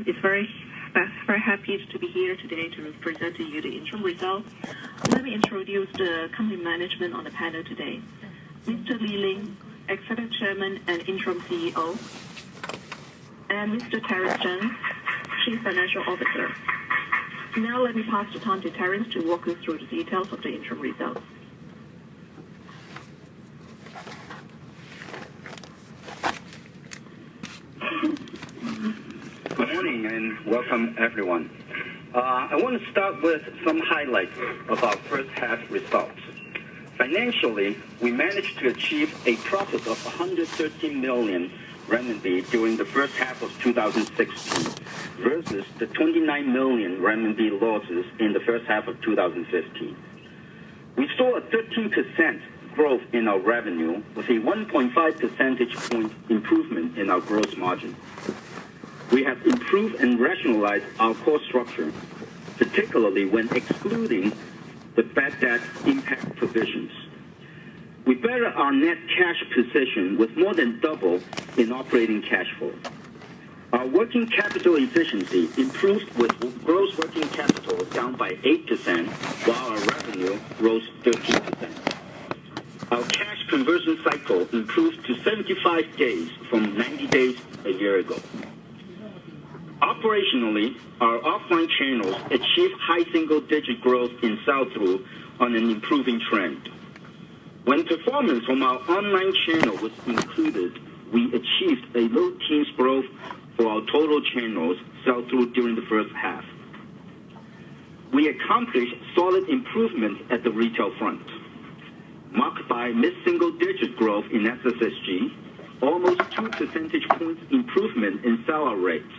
It's very happy to be here today to present to you the interim results. Let me introduce the company management on the panel today. Mr. Li Ling, Executive Chairman and Interim CEO, and Mr. Terence Chen, Chief Financial Officer. Now let me pass the time to Terence to walk us through the details of the interim results. Good morning and welcome everyone. I want to start with some highlights of our first half results. Financially, we managed to achieve a profit of 113 million renminbi during the first half of 2016 versus the 29 million renminbi losses in the first half of 2015. We saw a 13% growth in our revenue with a 1.5 percentage point improvement in our gross margin. We have improved and rationalized our cost structure, particularly when excluding the bad debt impact provisions. We bettered our net cash position with more than double in operating cash flow. Our working capital efficiency improved with gross working capital down by 8%, while our revenue rose 13%. Our cash conversion cycle improved to 75 days from 90 days a year ago. Operationally, our offline channels achieved high single-digit growth in sell-through on an improving trend. When performance from our online channel was included, we achieved a low teens growth for our total channels sell-through during the first half. We accomplished solid improvements at the retail front, marked by mid-single-digit growth in SSSG, almost 2 percentage points improvement in sell-out rates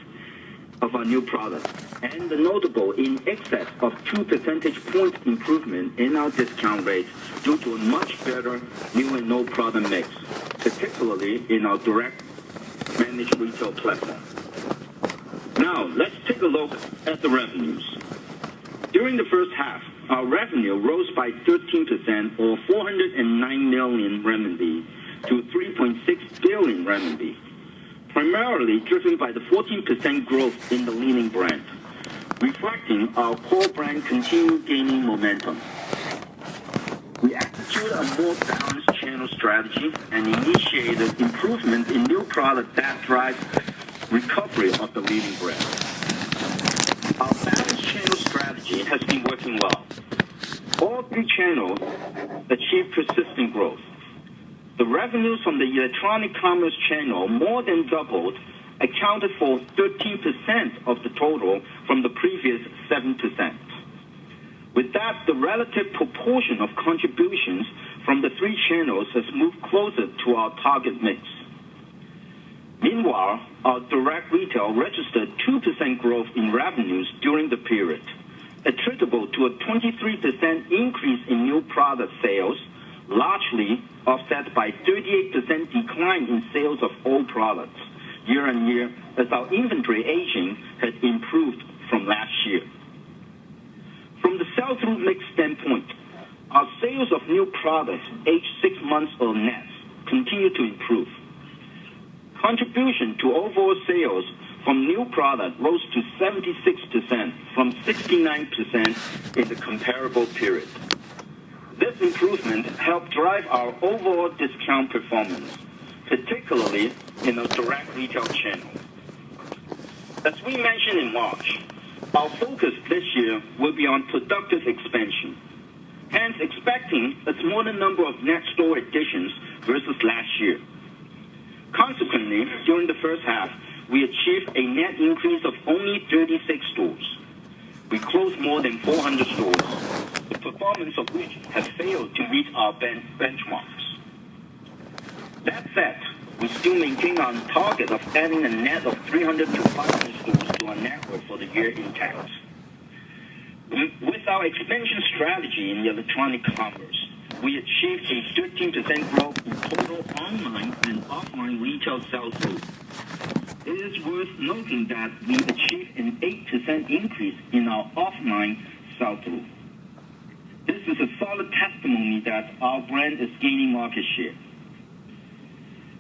of our new products, and the notable in excess of 2 percentage point improvement in our discount rates due to a much better new and old product mix, particularly in our direct managed retail platform. Now, let's take a look at the revenues. During the first half, our revenue rose by 13% or 409 million renminbi to 3.6 billion renminbi. Primarily driven by the 14% growth in the Li Ning brand, reflecting our core brand continued gaining momentum. We executed a more balanced channel strategy and initiated improvements in new products that drive recovery of the Li Ning brand. Our balanced channel strategy has been working well. All three channels achieved persistent growth. The revenues from the electronic commerce channel more than doubled, accounted for 13% of the total from the previous 7%. With that, the relative proportion of contributions from the three channels has moved closer to our target mix. Meanwhile, our direct retail registered 2% growth in revenues during the period, attributable to a 23% increase in new product sales, largely offset by 38% decline in sales of old products year-on-year as our inventory aging had improved from last year. From the sell-through mix standpoint, our sales of new products aged 6 months or less continue to improve. Contribution to overall sales from new products rose to 76% from 69% in the comparable period. This improvement helped drive our overall discount performance, particularly in the direct retail channel. As we mentioned in March, our focus this year will be on productive expansion, hence expecting a smaller number of net store additions versus last year. Consequently, during the first half, we achieved a net increase of only 36 stores. We closed more than 400 stores, the performance of which has failed to meet our benchmarks. That said, we still maintain our target of adding a net of 300 to 500 stores to our network for the year intact. With our expansion strategy in electronic commerce, we achieved a 13% growth in total online and offline retail sell-through. It is worth noting that we achieved an 8% increase in our offline sell-through. This is a solid testimony that our brand is gaining market share.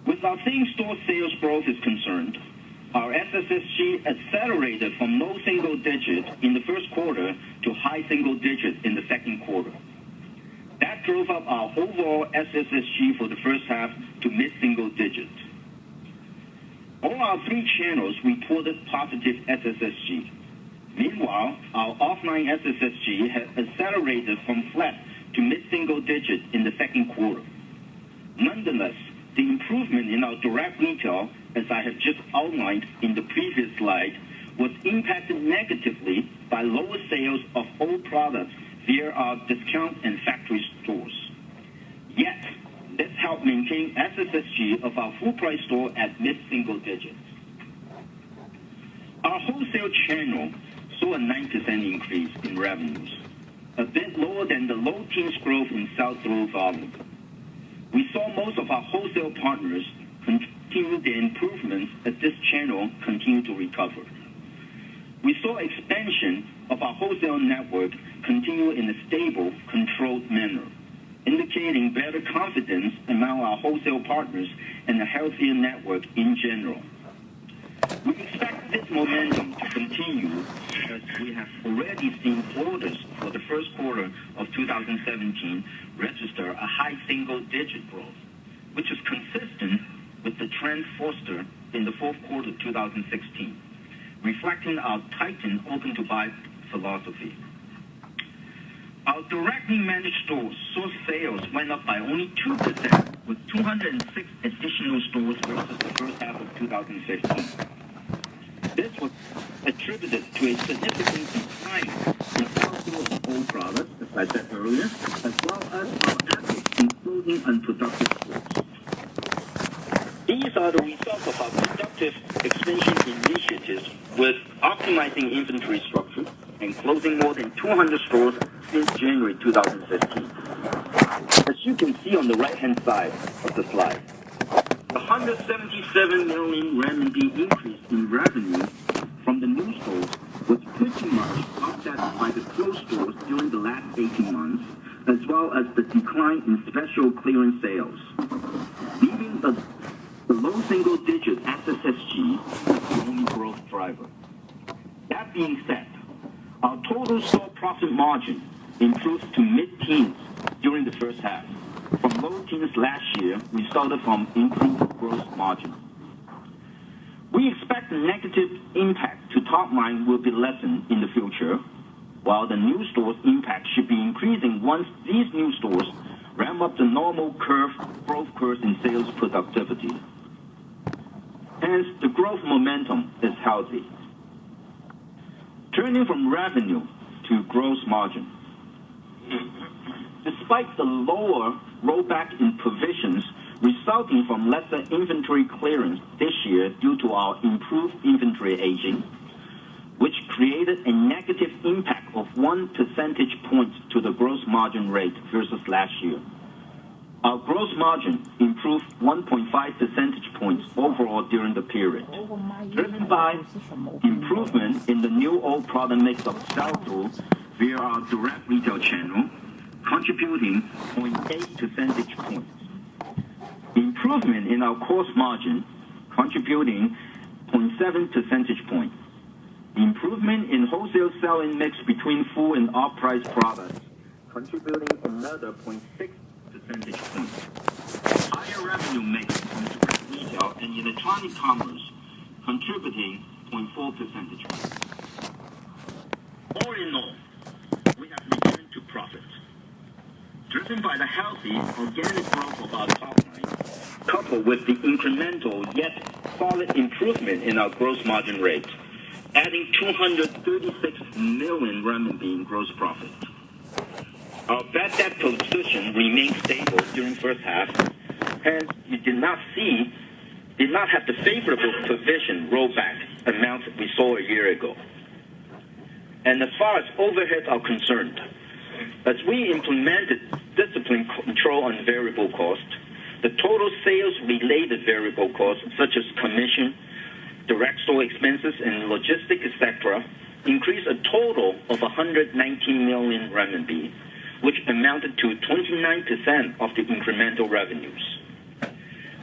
With our same-store sales growth is concerned, Our SSSG accelerated from low single digit in the first quarter to high single digit in the second quarter. That drove up our overall SSSG for the first half to mid-single digit. All our three channels reported positive SSSG. Meanwhile, our offline SSSG has accelerated from flat to mid-single digit in the second quarter. Nonetheless, the improvement in our direct retail, as I have just outlined in the previous slide, was impacted negatively by lower sales of old products via our discount and factory stores. Yet, this helped maintain SSSG of our full-price store at mid-single digits. Our wholesale channel saw a 9% increase in revenues, a bit lower than the low teens growth in sell-through volume. We saw most of our wholesale partners continue their improvements as this channel continued to recover. We saw expansion of our wholesale network continue in a stable, controlled manner, indicating better confidence among our wholesale partners and a healthier network in general. We expect this momentum to continue as we have already seen orders for the first quarter of 2017 register a high single-digit growth, which is consistent with the trend fostered in the fourth quarter of 2016, reflecting our tightened open-to-buy philosophy. Our directly managed stores saw sales went up by only 2%, with 206 additional stores versus the first half of 2015. This was attributed to a significant decline in sell-through of old products, as I said earlier, as well as our efforts in closing unproductive stores. These are the results of our productive expansion initiatives with optimizing inventory structure and closing more than 200 stores since January 2015. As you can see on the right-hand side of the slide, the 177 million RMB increase in revenue from the new stores was pretty much offset by the closed stores during the last 18 months, as well as the decline in special clearance sales, leaving the low single-digit SSSG as the only growth driver. That being said, our total store profit margin improved to mid-teens during the first half, from low teens last year, resulted from improved gross margin. We expect the negative impact to top line will be lessened in the future, while the new stores' impact should be increasing once these new stores ramp up the normal growth curve in sales productivity. Hence, the growth momentum is healthy. Turning from revenue to gross margin. Despite the lower rollback in provisions resulting from lesser inventory clearance this year due to our improved inventory aging, which created a negative impact of 1 percentage point to the gross margin rate versus last year, our gross margin improved 1.5 percentage points overall during the period, driven by improvement in the new old product mix of sell-through via our direct retail channel, contributing 0.8 percentage points. Improvement in our cost margin, contributing 0.7 percentage points. Improvement in wholesale selling mix between full and off-price products, contributing another 0.6 percentage points. Higher revenue mix from direct retail and electronic commerce, contributing 0.4 percentage points. All in all, we have returned to profit, driven by the healthy organic growth of our top line, coupled with the incremental yet solid improvement in our gross margin rate, adding 236 million RMB in gross profit. Our bad debt position remained stable during first half, hence we did not have the favorable provision rollback amount we saw a year ago. And as far as overheads are concerned, as we implemented disciplined control on variable cost, the total sales-related variable costs, such as commission, direct store expenses, and logistics, etc., increased a total of 119 million RMB, which amounted to 29% of the incremental revenues.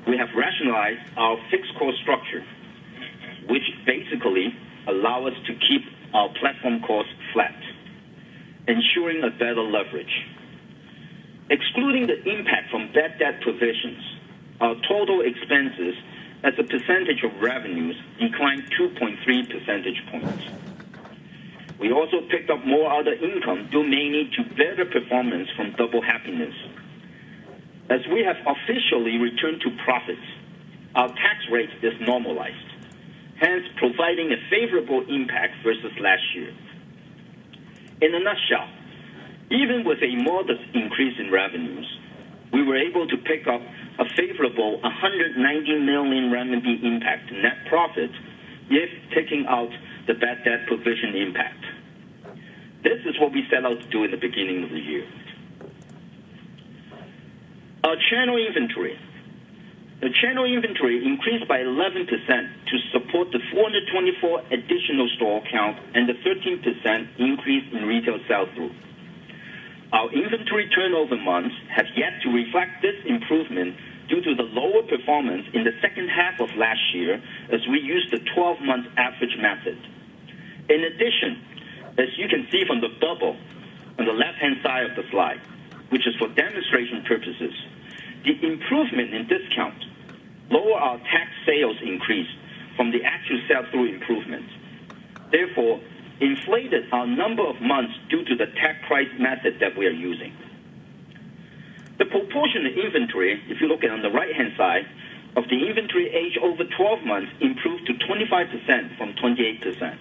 We have rationalized our fixed cost structure, which basically allow us to keep our platform costs flat, ensuring a better leverage. Excluding the impact from bad debt provisions, our total expenses as a percentage of revenues declined 2.3 percentage points. We also picked up more other income due mainly to better performance from Double Happiness. As we have officially returned to profits, our tax rate is normalized, hence providing a favorable impact versus last year. In a nutshell, even with a modest increase in revenues, we were able to pick up a favorable 190 million renminbi impact to net profit if taking out the bad debt provision impact. This is what we set out to do in the beginning of the year. Our channel inventory. The channel inventory increased by 11% to support the 424 additional store count and the 13% increase in retail sell-through. Our inventory turnover months have yet to reflect this improvement due to the lower performance in the second half of last year as we used the 12-month average method. In addition, as you can see from the bubble on the left-hand side of the slide, which is for demonstration purposes, the improvement in discount lower our tax sales increase from the actual sell-through improvement. Therefore, inflated our number of months due to the tag price method that we are using. The proportion of inventory, if you look at on the right-hand side, of the inventory age over 12 months improved to 25% from 28%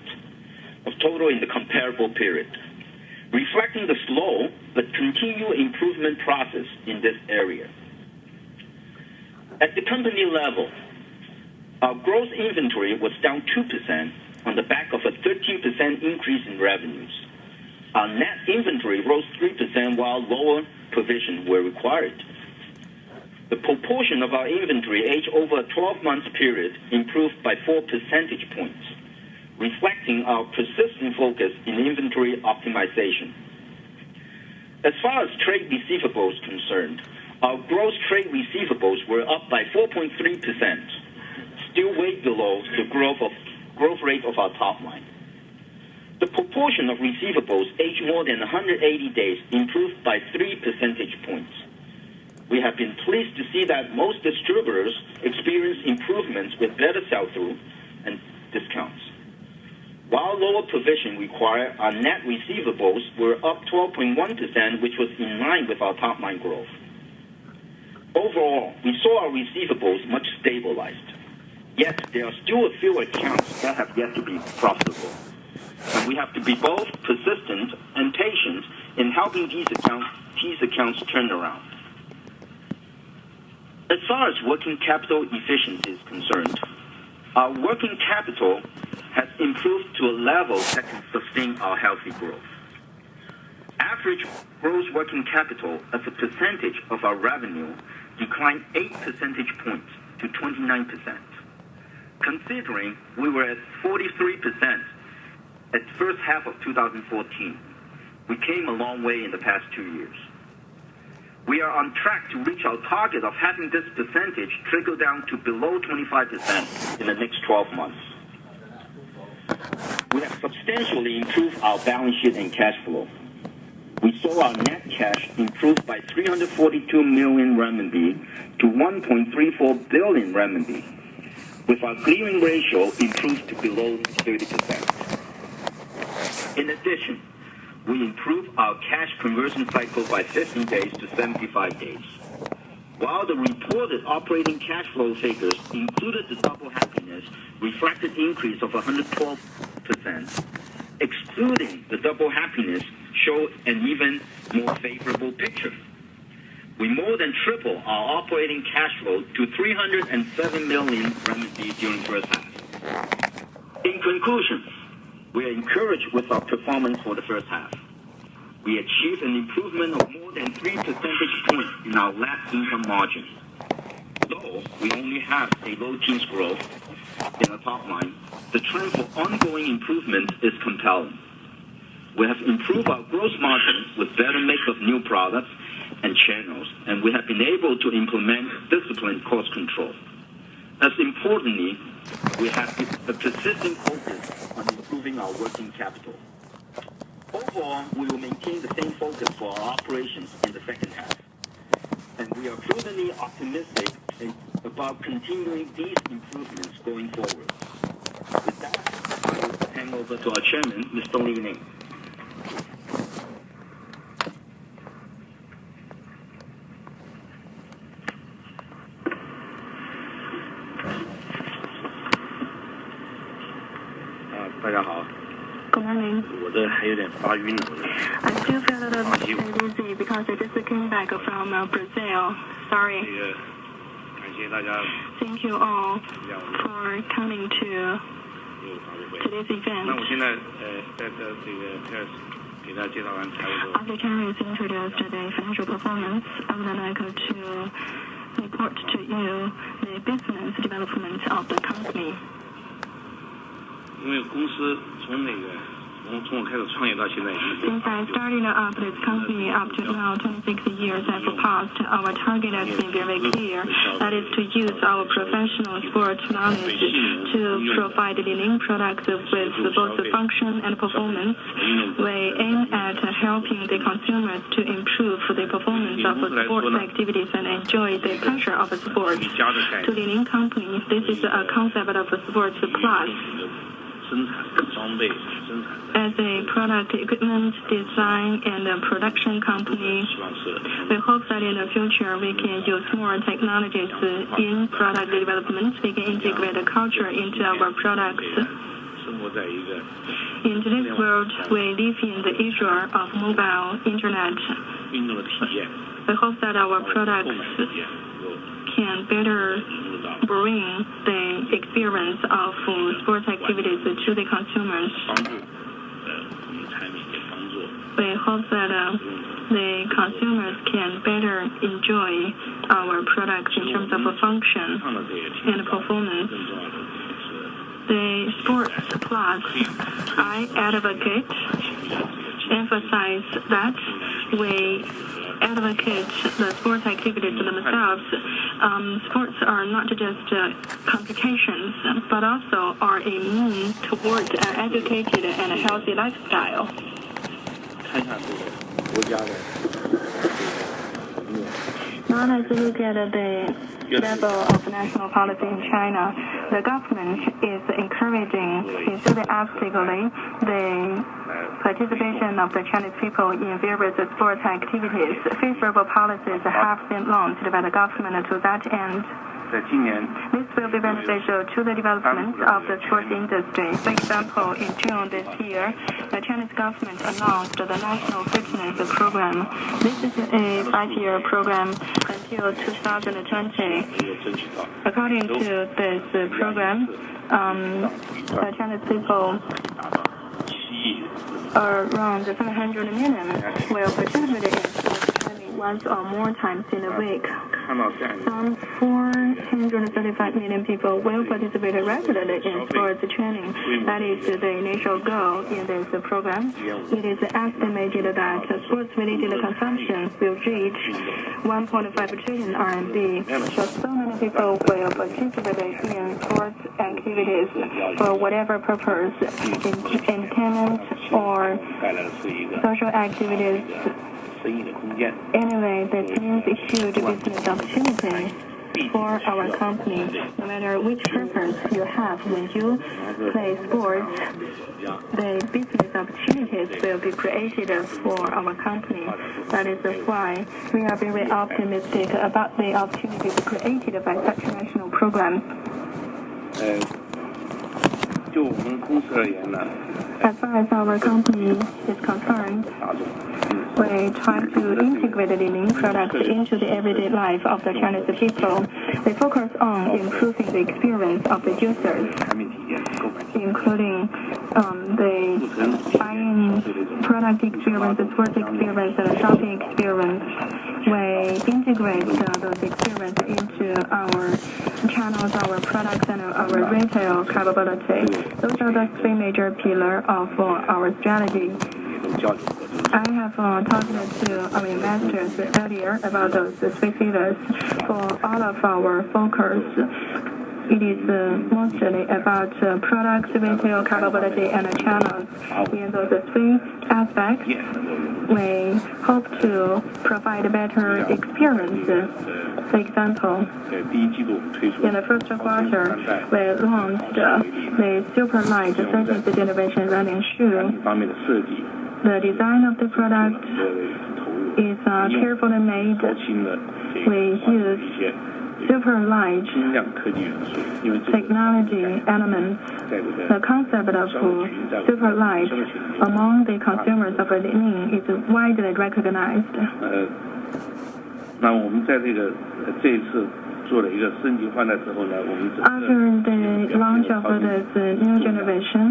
of total in the comparable period, reflecting the slow but continual improvement process in this area. At the company level, our gross inventory was down 2% on the back of a 13% increase in revenues. Our net inventory rose 3% while lower provisions were required. The proportion of our inventory age over a 12-month period improved by 4 percentage points, reflecting our persistent focus in inventory optimization. As far as trade receivables concerned, our gross trade receivables were up by 4.3%, still way below the growth rate of our top line. The proportion of receivables aged more than 180 days improved by 3 percentage points. We have been pleased to see that most distributors experience improvements with better sell-through and discounts. While lower provision required, our net receivables were up 12.1%, which was in line with our top-line growth. Overall, we saw our receivables much stabilized. Yet, there are still a few accounts that have yet to be profitable. And we have to be both persistent and patient in helping these accounts turn around. As far as working capital efficiency is concerned, our working capital has improved to a level that can sustain our healthy growth. Average gross working capital as a percentage of our revenue declined 8 percentage points to 29%. Considering we were at 43% at the first half of 2014, we came a long way in the past 2 years. We are on track to reach our target of having this percentage trickle down to below 25% in the next 12 months. We have substantially improved our balance sheet and cash flow. We saw our net cash improve by 342 million renminbi to 1.34 billion renminbi, with our gearing ratio improved to below 30%. In addition, we improved our cash conversion cycle by 15 days to 75 days. While the reported operating cash flow figures included the Double Happiness reflected increase of 112%, excluding the Double Happiness showed an even more favorable picture. We more than tripled our operating cash flow to 307 million RMB during the first half. In conclusion, we are encouraged with our performance for the first half. We achieved an improvement of more than 3 percentage points in our net income margin. Though we only have a low teens growth in the top line, the trend for ongoing improvement is compelling. We have improved our gross margin with better mix of new products and channels, and we have been able to implement disciplined cost control. As importantly, We have a persistent focus on improving our working capital. Overall, we will maintain the same focus for our operations in the second half. And we are prudently optimistic about continuing these improvements going forward. With that, I will hand over to our chairman, Mr. Li Ning. Good morning. I still feel a little dizzy because I just came back from Brazil. Sorry. Thank you all for coming to today's event. After Chairman has introduced the financial performance, I would like to report to you the business development of the company. Since I started up this company up to now, 26 years have passed, our target has been very clear. That is to use our professional sports knowledge to provide leading products with both the function and performance. We aim at helping the consumers to improve the performance of sports activities and enjoy the pleasure of sports. To leading company, this is a concept of sports plus. As a product equipment design and a production company, we hope that in the future we can use more technologies in product development. We can integrate the culture into our products. In today's world, we live in the era of mobile internet. We hope that our products can better bring the experience of sports activities to the consumers. We hope that the consumers can better enjoy our products in terms of function and performance. The sports plus, I advocate, emphasize that we advocate the sports activities themselves. Sports are not just competitions, but also are a means towards an educated and a healthy lifestyle. Now let's look at the level of national policy in China. The government is encouraging enthusiastically the participation of the Chinese people in various sports activities. Favorable policies have been launched by the government to that end. This will be beneficial to the development of the sports industry. For example, in June this year, the Chinese government announced the National Fitness Program. This is a 5-year program until 2020. According to this program, the Chinese people, around 700 million, will participate in sports training once or more times in a week. Some 435 million people will participate regularly in sports training. That is the initial goal in this program. It is estimated that sports-related consumption will reach 1.5 trillion RMB. So many people will participate in sports activities for whatever purpose, entertainment or social activities. Anyway, this means a huge business opportunity for our company. No matter which purpose you have when you play sports, the business opportunities will be created for our company. That is why we are very optimistic about the opportunities created by such national programs. As far as our company is concerned, we try to integrate the leading products into the everyday life of the Chinese people. We focus on improving the experience of the users, including the buying product experience, the sports experience, and the shopping experience. We integrate those experiences into our channels, our products, and our retail capability. Those are the three major pillars of our strategy. I have talked to our investors earlier about those three pillars for all of our focus. it is mostly about products, retail capability, and channels. In those three aspects, we hope to provide a better experience. For example, in the first quarter, we launched the Super Light 13th generation running shoe. The design of the product is carefully made. We use super light technology elements. The concept of super light among the consumers of Li-Ning is widely recognized. After the launch of this new generation,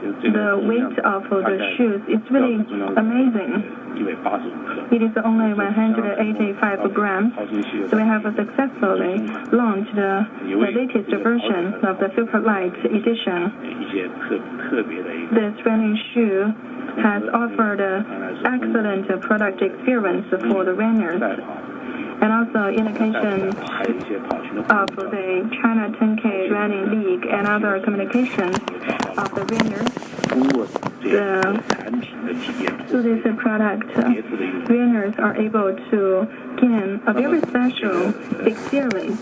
the weight of the shoes is really amazing. It is only 185 grams. So we have successfully launched the latest version of the Super Light edition. This running shoe has offered excellent product experience for the runners, and also indication of the China 10K Running League and other communications of the runners. Through this product, runners are able to gain a very special experience.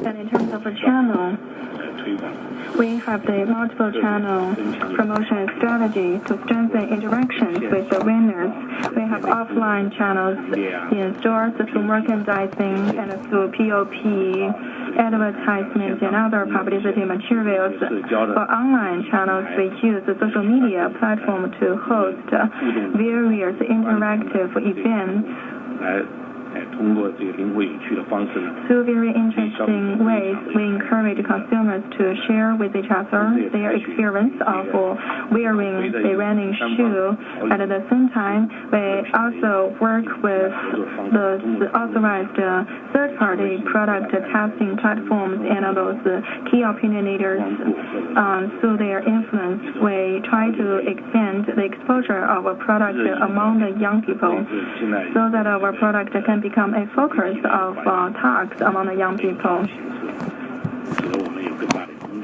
And in terms of the channel, we have the multiple channel promotion strategy to strengthen interactions with the runners. We have offline channels in stores through merchandising and through POP, advertisements, and other publicity materials. For online channels, we use the social media platform to host various interactive events. Through very interesting ways, we encourage consumers to share with each other their experience of wearing the running shoe. At the same time, we also work with the authorized third-party product testing platforms and those key opinion leaders. Through their influence, we try to expand the exposure of a product among the young people so that our product can become a focus of talks among the young people.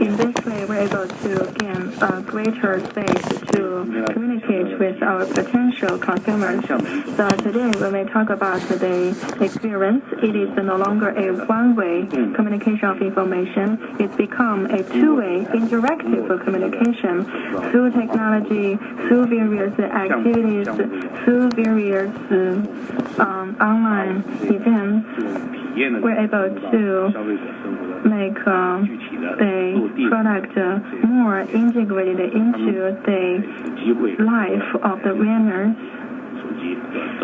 In this way, we're able to gain a greater space to communicate with our potential consumers. So today, when we talk about the experience, it is no longer a one-way communication of information. It's become a two-way interactive communication through technology, through various activities, through various online events. We're able to make the product more integrated into the life of the runners.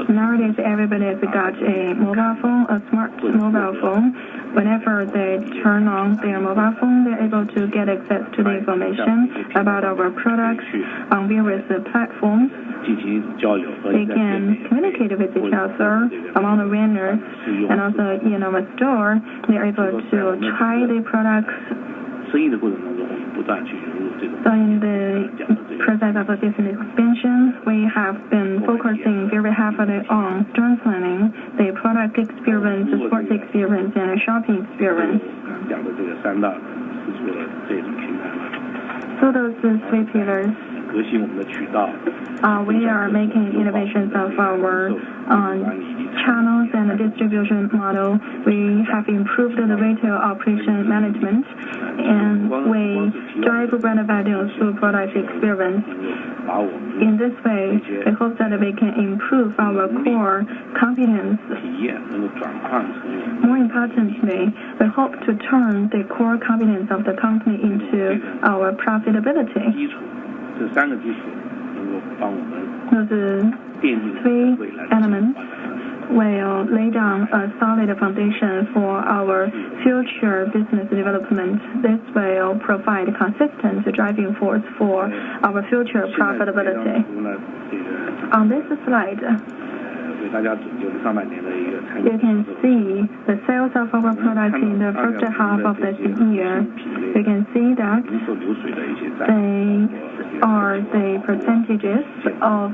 Nowadays, everybody has got a mobile phone, a smart mobile phone. Whenever they turn on their mobile phone, they're able to get access to the information about our products on various platforms. They can communicate with each other among the runners, and also in our store, they're able to try the products. So in the process of business expansion, we have been focusing very heavily on strengthening the product experience, sports experience, and shopping experience. So those three pillars. We are making innovations of our channels and distribution model. We have improved the retail operation management, and we drive brand value through product experience. In this way, we hope that we can improve our core competence. More importantly, we hope to turn the core competence of the company into our profitability. Those three elements will lay down a solid foundation for our future business development. This will provide a consistent driving force for our future profitability. On this slide, You can see the sales of our products in the first half of this year. You can see that they are the percentages of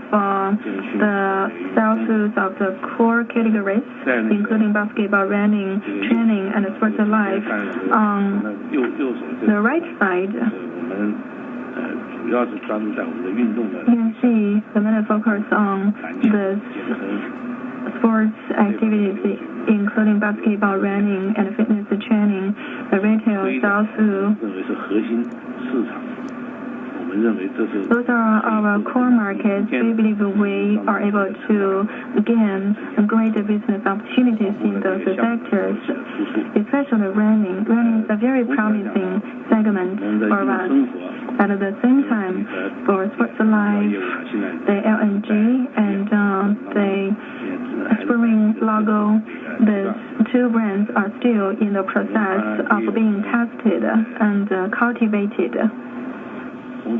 the sales of the core categories, including basketball, running, training, and sports life. On the right side, you can see the main focus on the sports activities, including basketball, running, and fitness training. The retail sales those are our core markets. We believe we are able to gain greater business opportunities in those sectors, especially running. Running is a very promising segment for us. At the same time, for sports life, the LNG and the Spring logo, the two brands are still in the process of being tested and cultivated. Of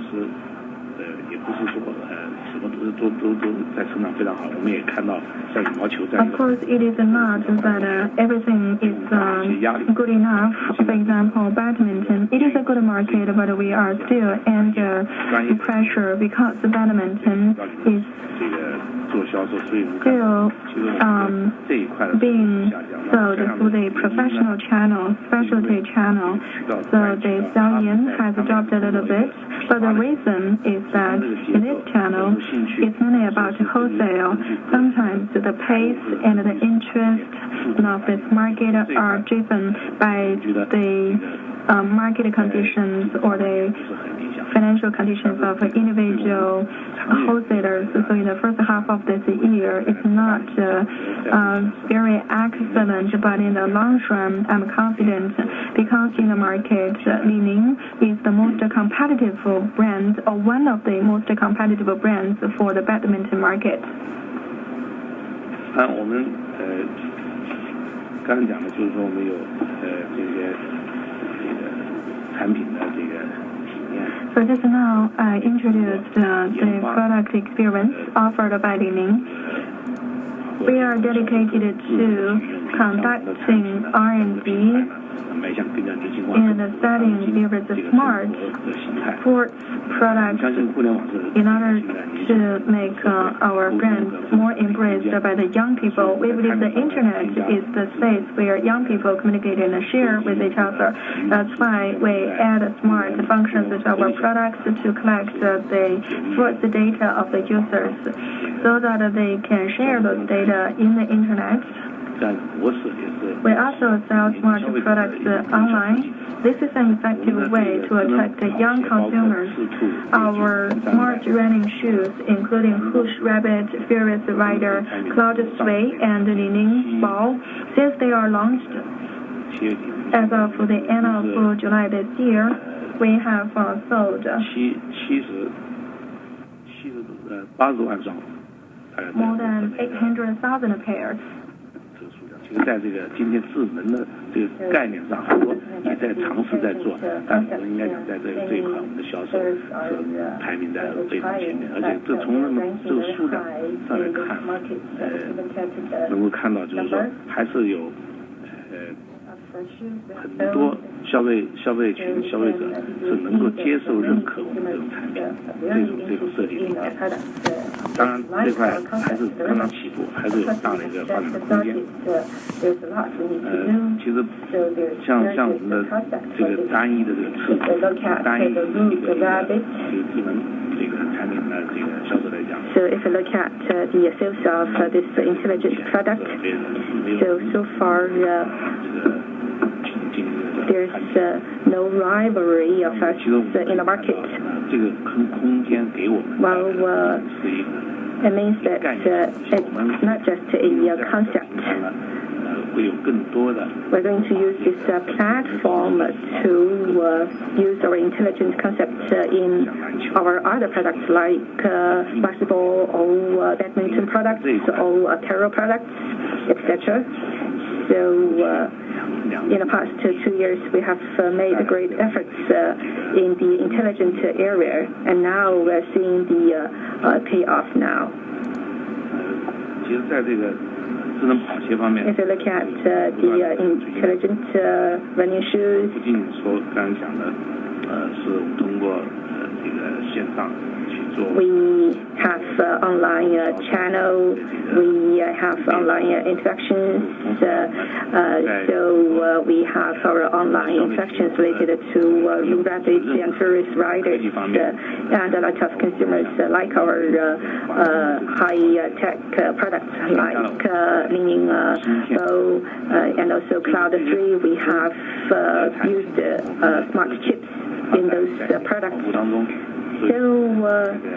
course, it is not that everything is good enough. For example, badminton, it is a good market, but we are still under pressure because badminton is still being sold through the professional channel, specialty channel. So the sell-in has dropped a little bit. But the reason is that in this channel, it's mainly about wholesale. Sometimes the pace and the interest of this market are driven by the market conditions or the financial conditions of individual wholesalers. So in the first half of this year, it's not very excellent, but in the long run, I'm confident because in the market, Li-Ning is the most competitive brand or one of the most competitive brands for the badminton market. 我们刚才讲的就是说我们有这些产品的这个体验。So just now I introduced the product experience offered by Li-Ning. We are dedicated to conducting R&D and setting various smart sports products in order to make our brands more embraced by the young people. We believe the internet is the space where young people communicate and share with each other. That's why we add smart functions to our products to collect the sports data of the users so that they can share those data in the internet. We also sell smart products online. This is an effective way to attract young consumers. Our smart running shoes, including Whoosh Rabbit, Furious Rider, Cloud Sway, and Li-Ning Ball, since they are launched as of the end of July this year, we have sold more than 800,000 pairs. 其实在这个今天智能的这个概念上，很多也在尝试在做，但我们应该讲在这一块，我们的销售是排名在非常前面，而且这从这个数量上来看，能够看到就是说还是有很多消费群消费者是能够接受认可我们这种产品，这种设计理念。当然这块还是刚刚起步，还是有大的一个发展的空间。其实像我们的这个单一的这个次单一的一个智能这个产品的这个销售来讲。So if you look at the sales of this intelligent product, so far there's no rivalry of us in the market. Well, it means that it's not just a concept. We're going to use this platform to use our intelligent concept in our other products like basketball or badminton products or apparel products, etc. So in the past 2 years, we have made great efforts in the intelligent area, and now we're seeing the payoff now. 其实在这个智能跑鞋方面， If you look at the intelligent running shoes, 不仅仅说刚刚讲的，是通过这个线上去做。we have online channel, we have online interactions, so we have our online interactions related to rapid and tourist riders, and a lot of consumers like our high-tech products like Ling Bow and also Cloud 3. We have used smart chips in those products. So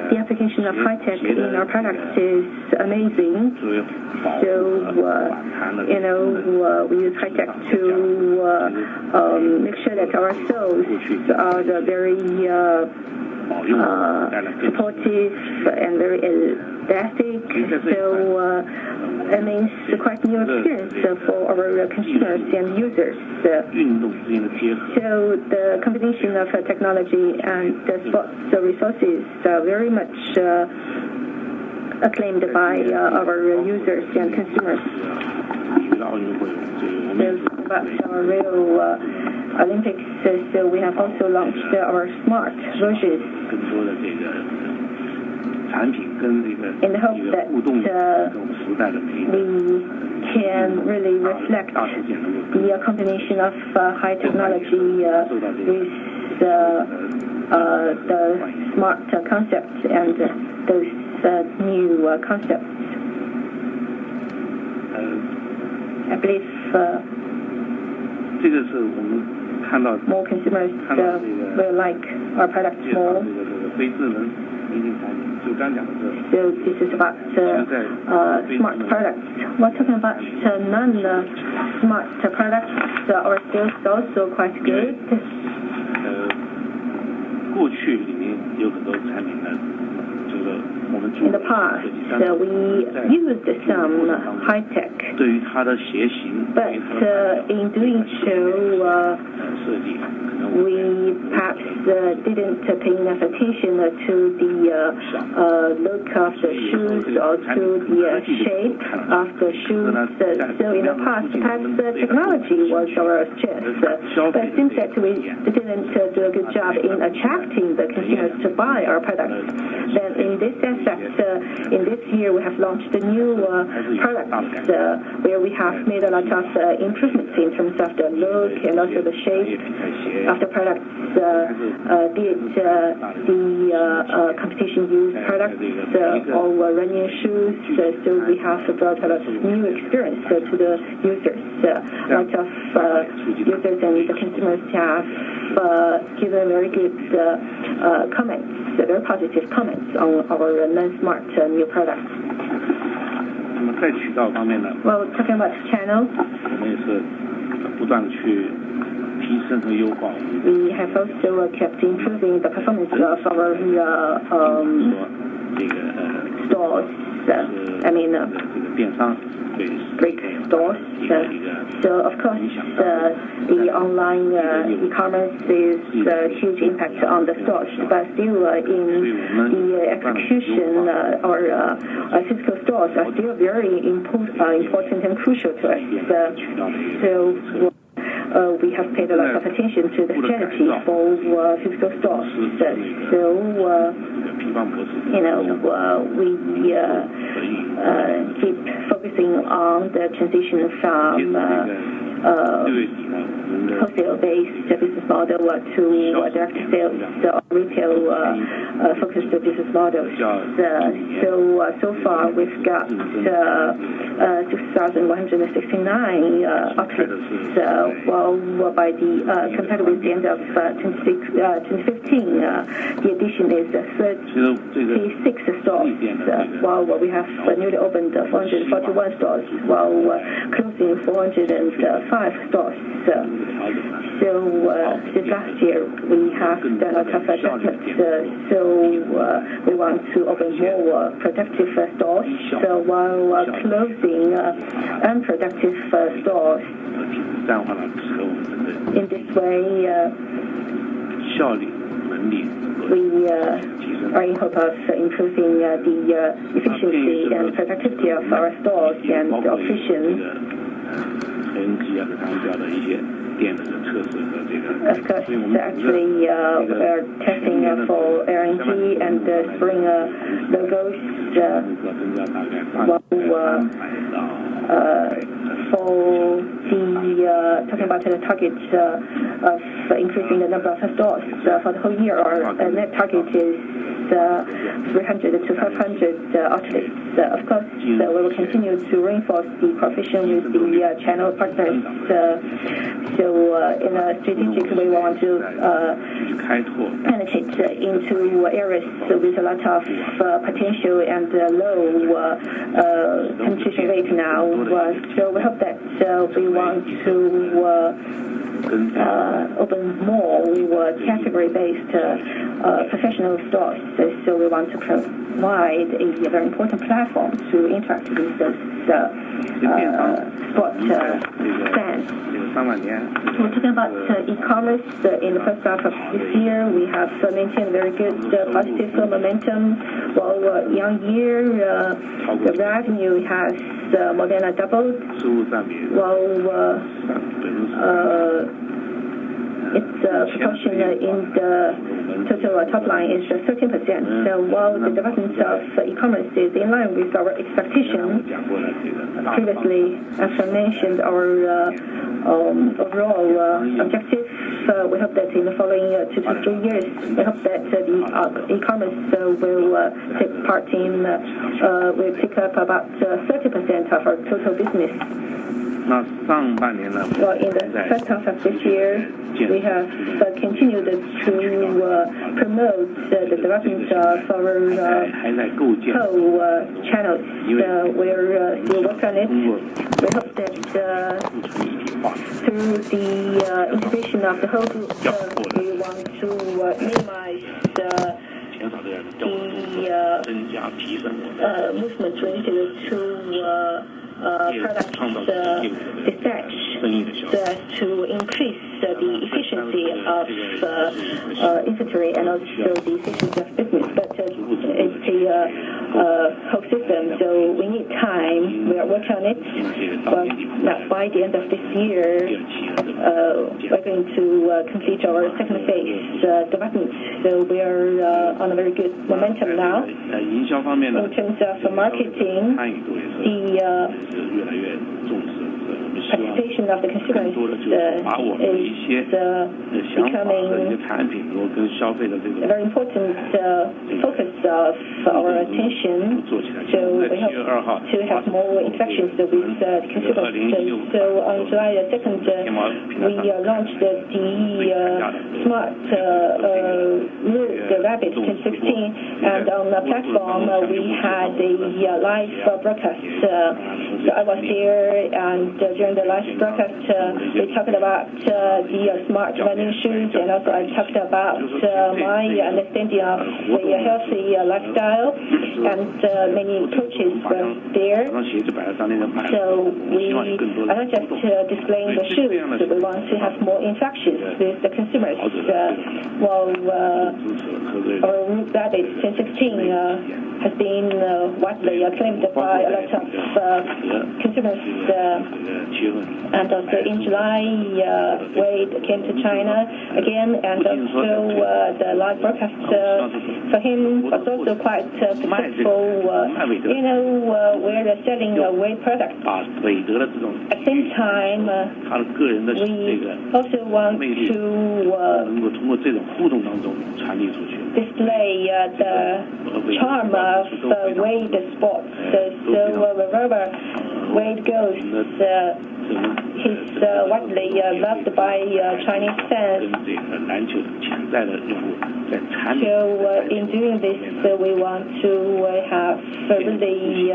the application of high-tech in our products is amazing. So, we use high-tech to make sure that our soles are very supportive and very elastic. So it means quite new experience for our consumers and users. So the combination of technology and the sports resources are very much acclaimed by our users and consumers. So about our Rio Olympics, so we have also launched our smart versions in the hope that we can really reflect the combination of high technology with the smart concepts and those new concepts. I believe more consumers will like our products more. So this is about smart products. We're talking about non-smart products. Our sales are also quite good. In the past, we used some high-tech, but in doing so, we perhaps didn't pay enough attention to the look of the shoes or to the shape of the shoes. So in the past, perhaps the technology was our strength, but it seems that we didn't do a good job in attracting the consumers to buy our products. Then in this aspect, in this year, we have launched a new products where we have made a lot of improvements in terms of the look and also the shape of the products, be it the competition-used products or running shoes. So we have brought a lot of new experience to the users. A lot of users and the consumers have given very good comments, very positive comments on our non-smart new products. Well, talking about channels, we have also kept improving the performance of our stores. Brick stores. So of course, the online e-commerce is a huge impact on the stores, but still in the execution, our physical stores are still very important and crucial to us. So we have paid a lot of attention to the strategy for physical stores. So, we keep focusing on the transition from wholesale-based business model to direct sales or retail-focused business models. So far we've got 6,169 outlets, while by the compared with the end of 2015, the addition is 36 stores, while we have newly opened 441 stores, while closing 405 stores. So since last year, we have done a lot of adjustments. So we want to open more productive stores, so while closing unproductive stores. In this way, 效率、能力。We are in hope of improving the efficiency and productivity of our stores and operations. Of course, actually, we are testing for R&D and spring logos. For talking about the target of increasing the number of stores for the whole year, our net target is 300 to 500 outlets. Of course, we will continue to reinforce the cooperation with the channel partners. So in a strategic way, we want to penetrate into areas with a lot of potential and low penetration rate now. So we hope that we want to open more category-based professional stores. So we want to provide a very important platform to interact with those sports fans. We're talking about e-commerce. In the first half of this year, we have maintained very good positive momentum. Well, year the revenue has more than doubled. Well, its proportion in the total top line is 13%. So while the development of e-commerce is in line with our expectations, previously, as I mentioned, our overall objective, we hope that in the following 2 to 3 years, we hope that the e-commerce will take part in, will pick up about 30% of our total business. Well, in the first half of this year, we have continued to promote the development of our whole channels. We're still working on it. We hope that through the integration of the whole group, we want to minimize the movement related to product dispatch to increase the efficiency of inventory and also the efficiency of business. But it's a whole system, so we need time. We are working on it. But by the end of this year, we're going to complete our second phase development. So we are on a very good momentum now. In terms of marketing, the participation of the consumers is becoming a very important focus of our attention. So we hope to have more interactions with consumers. So on July 2nd, we launched the Smart Rabbit 2016, and on the platform we had a live broadcast. So I was there, and during the live broadcast, we talked about the smart running shoes, and also I talked about my understanding of the healthy lifestyle, and many coaches were there. So we are not just displaying the shoes, we want to have more interactions with the consumers. While our Rabbit 2016 has been widely acclaimed by a lot of consumers. And also in July, Wade came to China again, and also the live broadcast for him was also quite successful. We're selling Wade products. At the same time, we also want to display the charm of Wade sports. So wherever Wade goes, he's widely loved by Chinese fans. So in doing this, we want to have really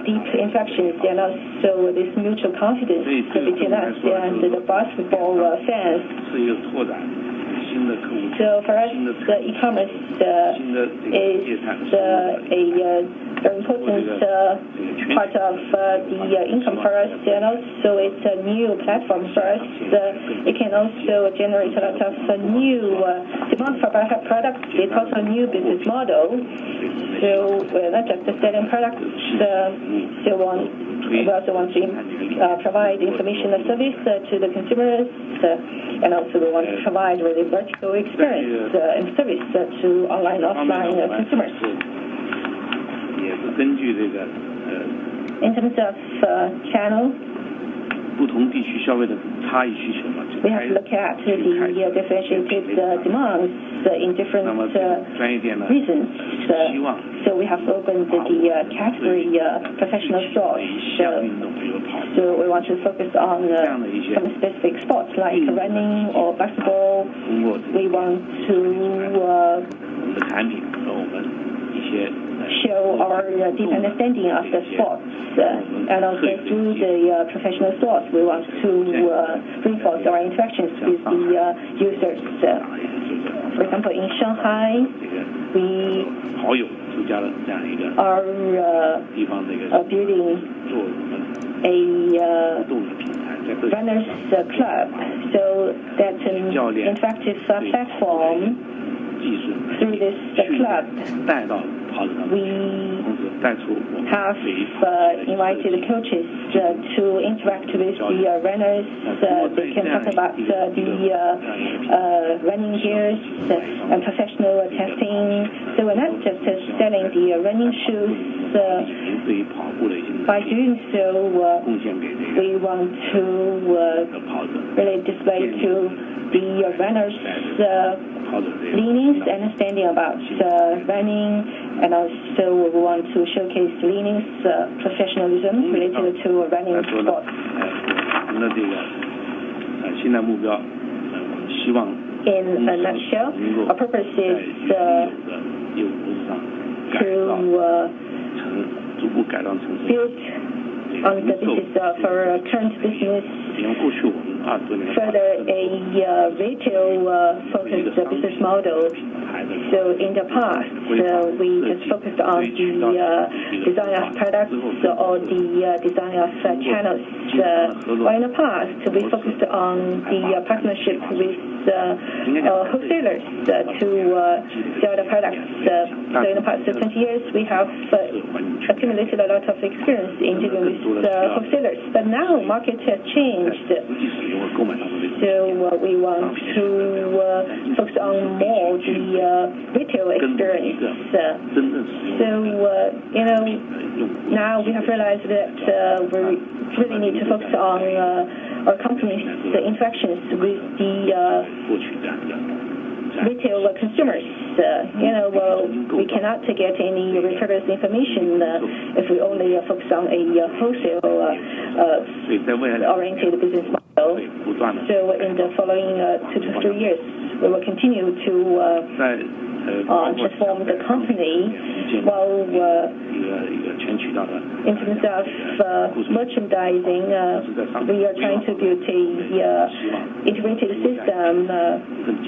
deep interactions and also this mutual confidence between us and the basketball fans. So for us, the e-commerce is a very important part of the income for us, and also it's a new platform for us. It can also generate a lot of new demand for our products. It's also a new business model. So we're not just selling products, we also want to provide information and service to the consumers, and also we want to provide really vertical experience and service to online and offline consumers. In terms of channel, we have to look at the differentiated demands in different reasons. So we have opened the category professional stores. So we want to focus on some specific sports like running or basketball. We want to show our deep understanding of the sports, and also through the professional stores, we want to reinforce our interactions with the users. For example, in Shanghai, we are building a runners club, so that's an interactive platform. Through this club, we have invited the coaches to interact with the runners. They can talk about the running gears and professional testing. So we're not just selling the running shoes. By doing so, we want to really display to the runners leanings, understanding about running, and also we want to showcase leanings, professionalism related to running sports. In a nutshell, our purpose is to build on the basis of our current business further a retail-focused business model. So in the past, we just focused on the design of products or the design of channels. Or in the past, we focused on the partnership with wholesalers to sell the products. So in the past 20 years, we have accumulated a lot of experience in dealing with wholesalers. But now market has changed. So we want to focus on more the retail experience. So now we have realized that we really need to focus on our company's interactions with the retail consumers. We cannot get any retailers information if we only focus on a wholesale-oriented business model. So in the following 2 to 3 years, we will continue to transform the company while in terms of merchandising, we are trying to build a integrated system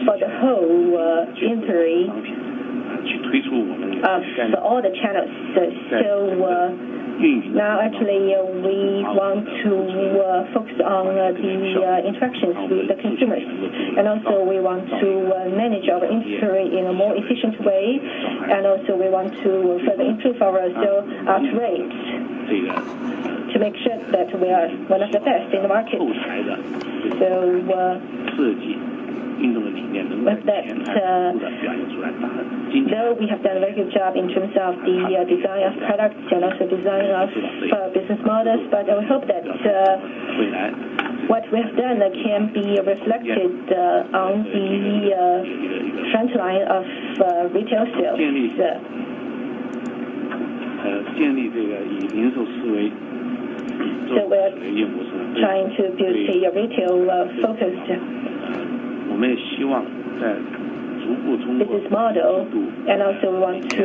for the whole inventory of all the channels. So now actually we want to focus on the interactions with the consumers, and also we want to manage our inventory in a more efficient way, and also we want to further improve our sell-out rate to make sure that we are one of the best in the market. So with that, though we have done a very good job in terms of the design of products and also design of business models, but I hope that what we have done can be reflected on the front line of retail sales. So we're trying to build a retail-focused business model, and also we want to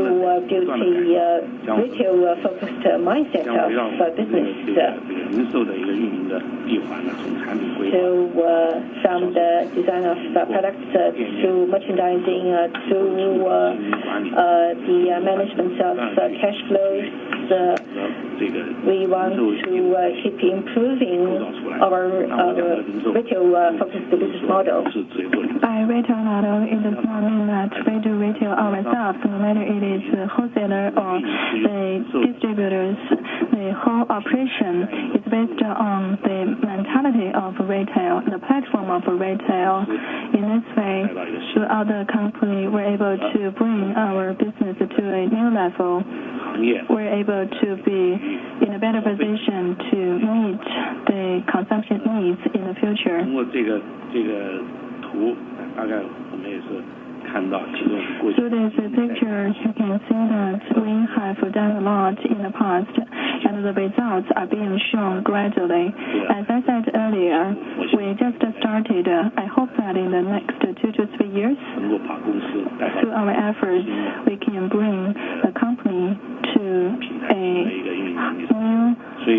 build a retail-focused mindset of business. So from the design of products to merchandising to the management of cash flows, we want to keep improving our retail-focused business model. By retail model, it does not mean that we do retail ourselves, no matter it is the wholesaler or the distributors. The whole operation is based on the mentality of retail, the platform of retail. In this way, throughout the company, we're able to bring our business to a new level. We're able to be in a better position to meet the consumption needs in the future. Through this picture, you can see that we have done a lot in the past, and the results are being shown gradually. As I said earlier, we just started. I hope that in the next 2 to 3 years, through our efforts, we can bring the company to a new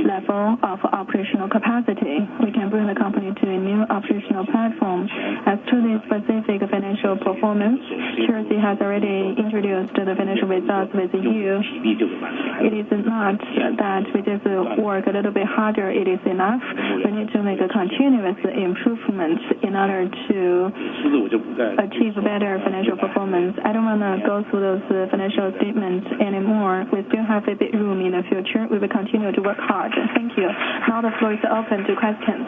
level of operational capacity. We can bring the company to a new operational platform. As to the specific financial performance, Tracy has already introduced the financial results with you. It is not that we just work a little bit harder, it is enough. We need to make a continuous improvement in order to achieve better financial performance. I don't want to go through those financial statements anymore. We still have a bit room in the future. We will continue to work hard. Thank you. Now the floor is open to questions.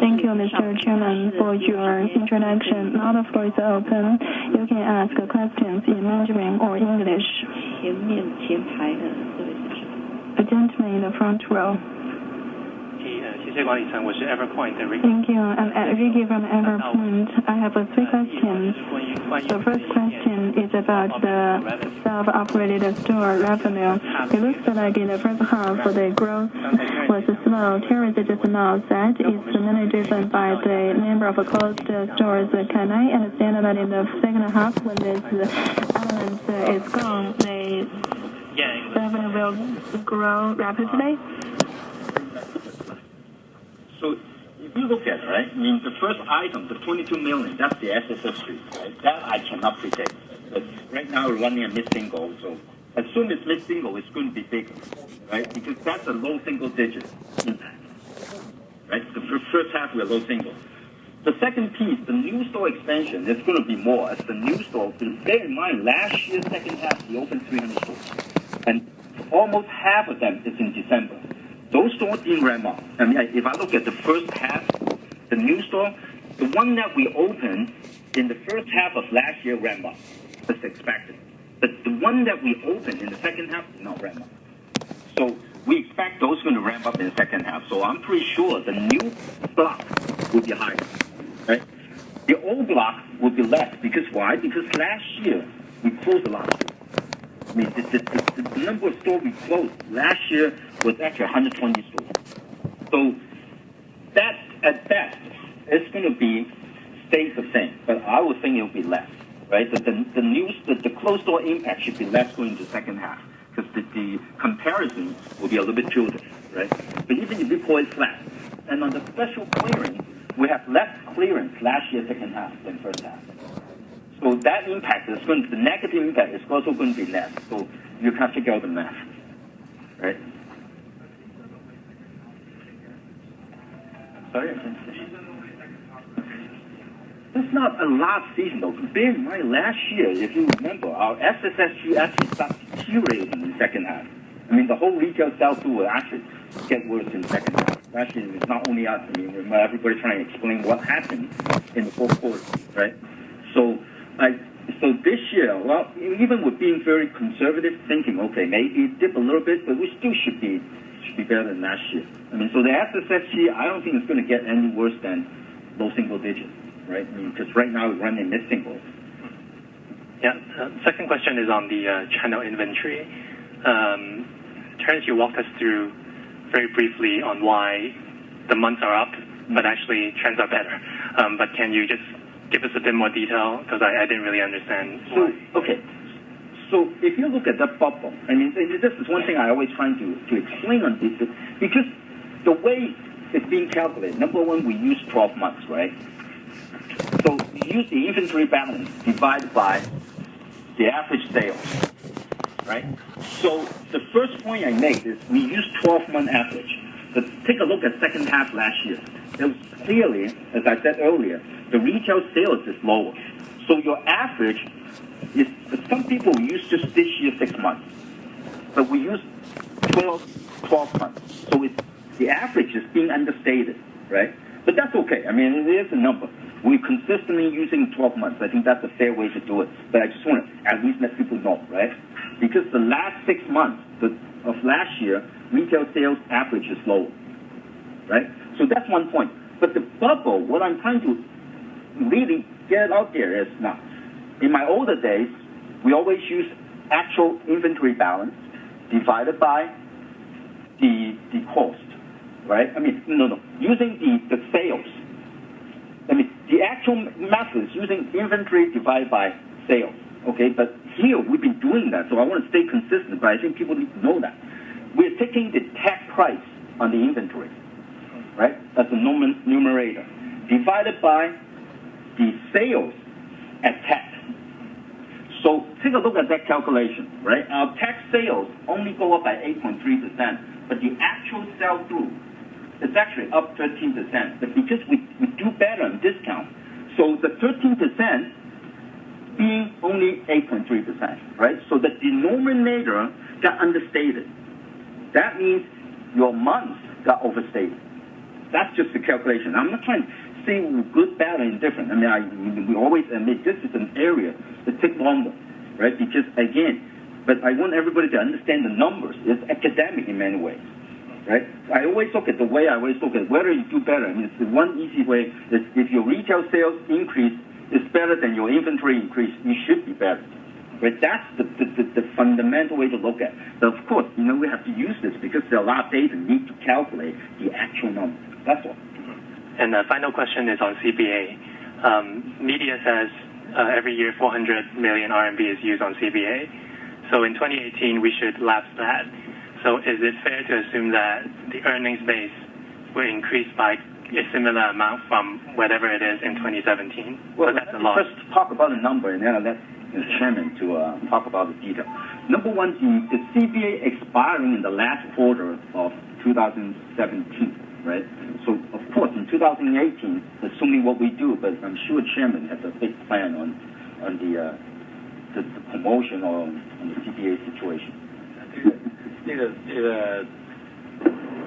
Thank you, Mr. Chairman, for your introduction. Now the floor is open. You can ask questions in Mandarin or English. A gentleman in the front row. Thank you. I'm Ricky from Everpoint. I have 3 questions. The first question is about the self-operated store revenue. It looks like in the first half, the growth was slow. Terry just now said it's mainly driven by the number of closed stores. Can I understand that in the second half, when this element is gone, the revenue will grow rapidly? So if you look at it, right, I mean, the first item, the 22 million, that's the SSS street, right? That I cannot predict. But right now we're running a mid-single, so as soon as mid-single, it's going to be bigger, right? Because that's a low single-digit impact, right? The first half, we're low single. The second piece, the new store expansion, it's going to be more. As the new store, bear in mind, last year's second half, we opened 300 stores. And almost half of them is in December. Those stores didn't ramp up. I mean, if I look at the first half, the new store, the one that we opened in the first half of last year ramped up, as expected. But the one that we opened in the second half did not ramp up. So we expect those going to ramp up in the second half. So I'm pretty sure the new block will be higher, right? The old block will be less. Because why? Because last year, we closed a lot. I mean, the number of stores we closed last year was actually 120 stores. So that, at best, it's going to stay the same. But I would think it will be less, right? The closed store impact should be less going into the second half because the comparison will be a little bit tilted, right? But even if we call it flat, and on the special clearance, we have less clearance last year second half than first half. So that impact is the negative impact is also going to be less. So you can figure out the math, right? Sorry? It's not a large season though. Bear in mind, last year, if you remember, our SSSG actually started deteriorating in the second half. I mean, the whole retail sell-through will actually get worse in the second half. Actually, it's not only us. I mean, remember everybody trying to explain what happened in the fourth quarter, right? So this year, well, even with being very conservative, thinking, okay, maybe dip a little bit, but we still should be better than last year. I mean, so the SSSG, I don't think it's going to get any worse than low single digits, right? I mean, because right now we're running mid-single. Yeah. Second question is on the channel inventory. Terence, you walked us through very briefly on why the months are up, but actually trends are better. But can you just give us a bit more detail? Because I didn't really understand why. Okay. So if you look at that bubble, I mean, this is one thing I always try to explain on this, because the way it's being calculated, number one, we use 12 months, right? So you use the inventory balance divided by the average sales, right? So the first point I make is we use 12-month average. But take a look at second half last year. There was clearly, as I said earlier, the retail sales is lower. So your average is, some people use just this year 6 months, but we use 12 months. So the average is being understated, right? But that's okay. I mean, it is a number. We're consistently using 12 months. I think that's a fair way to do it. But I just want to at least let people know, right? Because the last 6 months of last year, retail sales average is lower, right? So that's one point. But the bubble, what I'm trying to really get out there is now, in my older days, we always use actual inventory balance divided by the cost, right? I mean, no, using the sales. I mean, the actual method is using inventory divided by sales, okay? But here, we've been doing that, so I want to stay consistent, but I think people need to know that. We're taking the tag price on the inventory, right, as a numerator, divided by the sales at tag. So take a look at that calculation, right? Our tag sales only go up by 8.3%, but the actual sell-through is actually up 13%. But because we do better on discount, so the 13% being only 8.3%, right? So the denominator got understated. That means your months got overstated. That's just the calculation. I'm not trying to say good, bad, or indifferent. I mean, we always admit this is an area that takes longer, right? Because, again, but I want everybody to understand the numbers. It's academic in many ways, right? I always look at the way I always look at whether you do better. I mean, it's the one easy way is if your retail sales increase is better than your inventory increase, you should be better. Right? That's the fundamental way to look at it. But of course, we have to use this because there are a lot of data need to calculate the actual number. That's all. And the final question is on CBA. Media says every year 400 million RMB is used on CBA. So in 2018, we should lapse that. So is it fair to assume that the earnings base will increase by a similar amount from whatever it is in 2017? Well, let's first talk about the number, and then I'll let the chairman to talk about the detail. Number one, the CBA expiring in the last quarter of 2017, right? So, of course, in 2018, assuming what we do, but I'm sure chairman has a big plan on the promotion or on the CBA situation.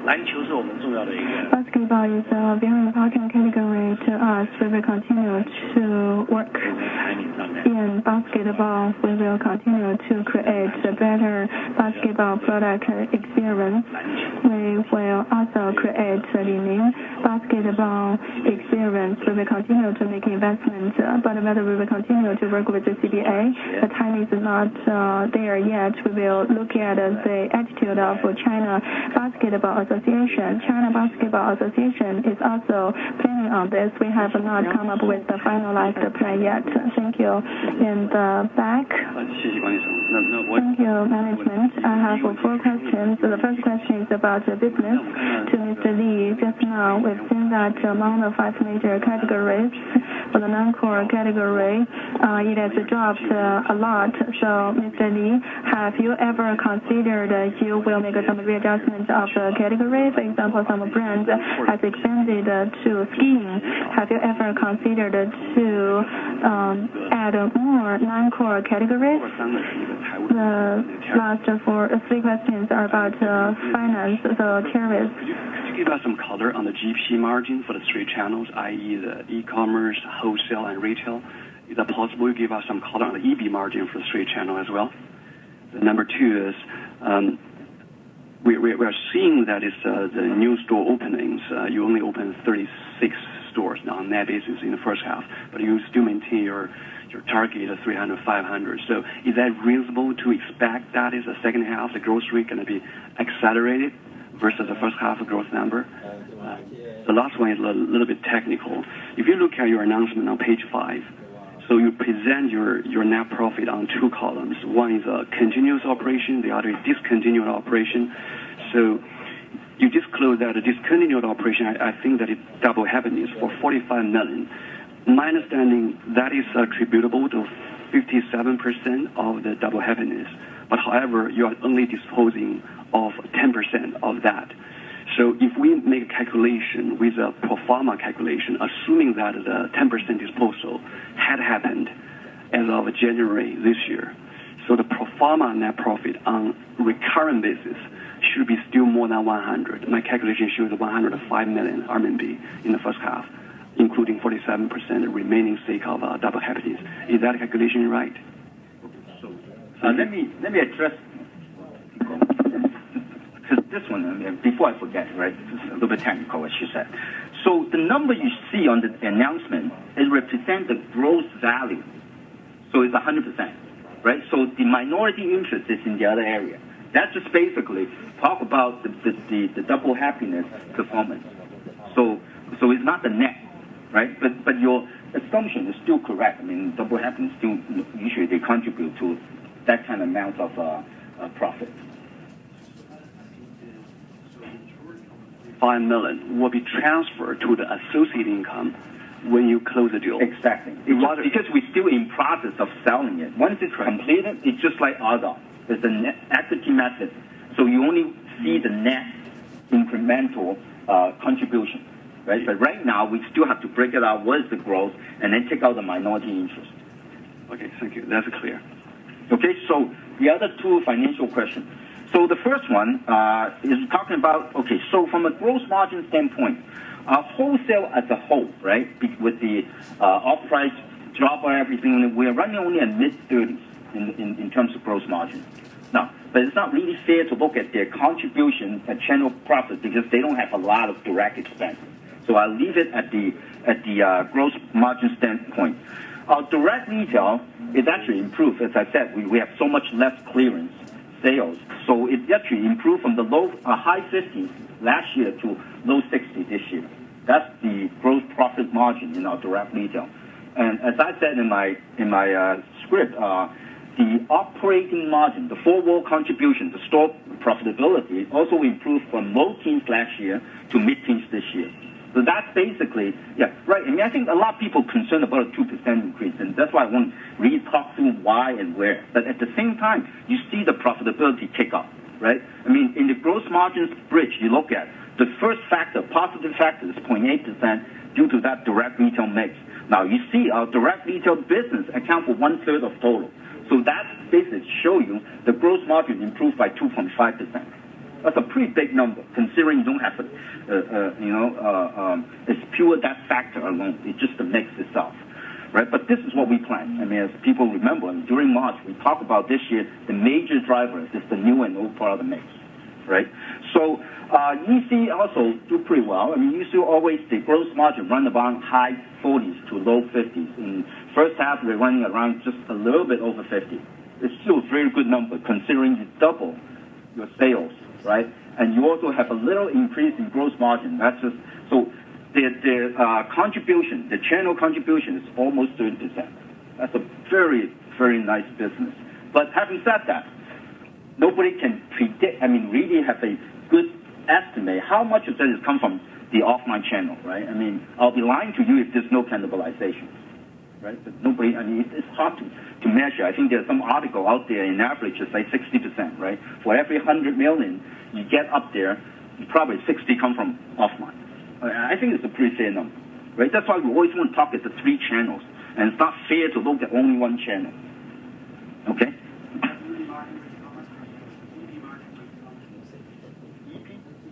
篮球是我们重要的一个。Basketball is a very important category to us. We will continue to work in basketball. We will continue to create a better basketball product experience. We will also create a Li-Ning basketball experience. We will continue to make investments, but whether we will continue to work with the CBA, the time is not there yet. We will look at the attitude of China Basketball Association. China Basketball Association is also planning on this. We have not come up with the finalized plan yet. Thank you. In the back. Thank you, management. I have 4 questions. The first question is about the business. To Mr. Li, just now we've seen that among the 5 major categories, for the non-core category, it has dropped a lot. So, Mr. Li, have you ever considered you will make some readjustment of the category? For example, some brands has expanded to skiing. Have you ever considered to add more non-core categories? The last 3 questions are about finance, the tariffs. Could you give us some color on the GP margin for the 3 channels, i.e. the e-commerce, wholesale, and retail? Is that possible to give us some color on the EB margin for the 3 channels as well? The number 2 is we are seeing that it's the new store openings. You only opened 36 stores now on that basis in the first half, but you still maintain your target of 300, 500. So is that reasonable to expect that is the second half, the growth rate going to be accelerated versus the first half growth number. The last one is a little bit technical. If you look at your announcement on page 5, so you present your net profit on 2 columns. One is a continuous operation, the other is discontinued operation. So you disclose that a discontinued operation, I think that it's double happiness for 45 million. My understanding, that is attributable to 57% of the double happiness. But however, you are only disposing of 10% of that. So if we make a calculation with a pro forma calculation, assuming that the 10% disposal had happened as of January this year, so the pro forma net profit on recurrent basis should be still more than 100. My calculation shows 105 million RMB in the first half, including 47% remaining stake of double happiness. Is that calculation right? Let me address because this one, before I forget, right, this is a little bit technical, as you said. So the number you see on the announcement, it represents the gross value. So it's 100%, right? So the minority interest is in the other area. That's just basically talk about the double happiness performance. So it's not the net, right? But your assumption is still correct. I mean, double happiness still usually they contribute to that kind of amount of profit. 5 million will be transferred to the associate income when you close the deal. Exactly. Because we're still in process of selling it. Once it's completed, it's just like other. It's a net equity method. So you only see the net incremental contribution, right? But right now, we still have to break it out. What is the growth? And then take out the minority interest. Okay, thank you. That's clear. Okay, so the other 2 financial questions. So the first one is talking about, okay, so from a gross margin standpoint, wholesale as a whole, right, with the off-price drop or everything, we're running only at mid-30s in terms of gross margin. Now, but it's not really fair to look at their contribution at channel profit because they don't have a lot of direct expense. So I'll leave it at the gross margin standpoint. Our direct retail is actually improved. As I said, we have so much less clearance sales. So it actually improved from the high 50s last year to low 60s this year. That's the gross profit margin in our direct retail. And as I said in my script, the operating margin, the four-wall contribution, the store profitability also improved from low teens last year to mid-teens this year. So that's basically, yeah, right. I mean, I think a lot of people are concerned about a 2% increase, and that's why I want to really talk through why and where. But at the same time, you see the profitability kick up, right? I mean, in the gross margins bridge you look at, the first factor, positive factor, is 0.8% due to that direct retail mix. Now, you see our direct retail business account for 1/3 of total. So that basically shows you the gross margin improved by 2.5%. That's a pretty big number, considering you don't have it's pure that factor alone. It's just the mix itself, right? But this is what we plan. I mean, as people remember, during March, we talked about this year, the major driver is the new and old part of the mix, right? So EC also do pretty well. I mean, you see always the gross margin run about high 40s to low 50s. In first half, we're running around just a little bit over 50. It's still a very good number, considering you double your sales, right? And you also have a little increase in gross margin. That's just so the contribution, the channel contribution is almost 30%. That's a very, very nice business. But having said that, nobody can predict. I mean, really have a good estimate how much of that has come from the offline channel, right? I mean, I'll be lying to you if there's no cannibalization, right? But nobody. I mean, it's hard to measure. I think there's some article out there. In average, it's like 60%, right? For every 100 million you get up there, probably 60 come from offline. I think it's a pretty fair number, right? That's why we always want to talk at the 3 channels, and it's not fair to look at only one channel. Okay.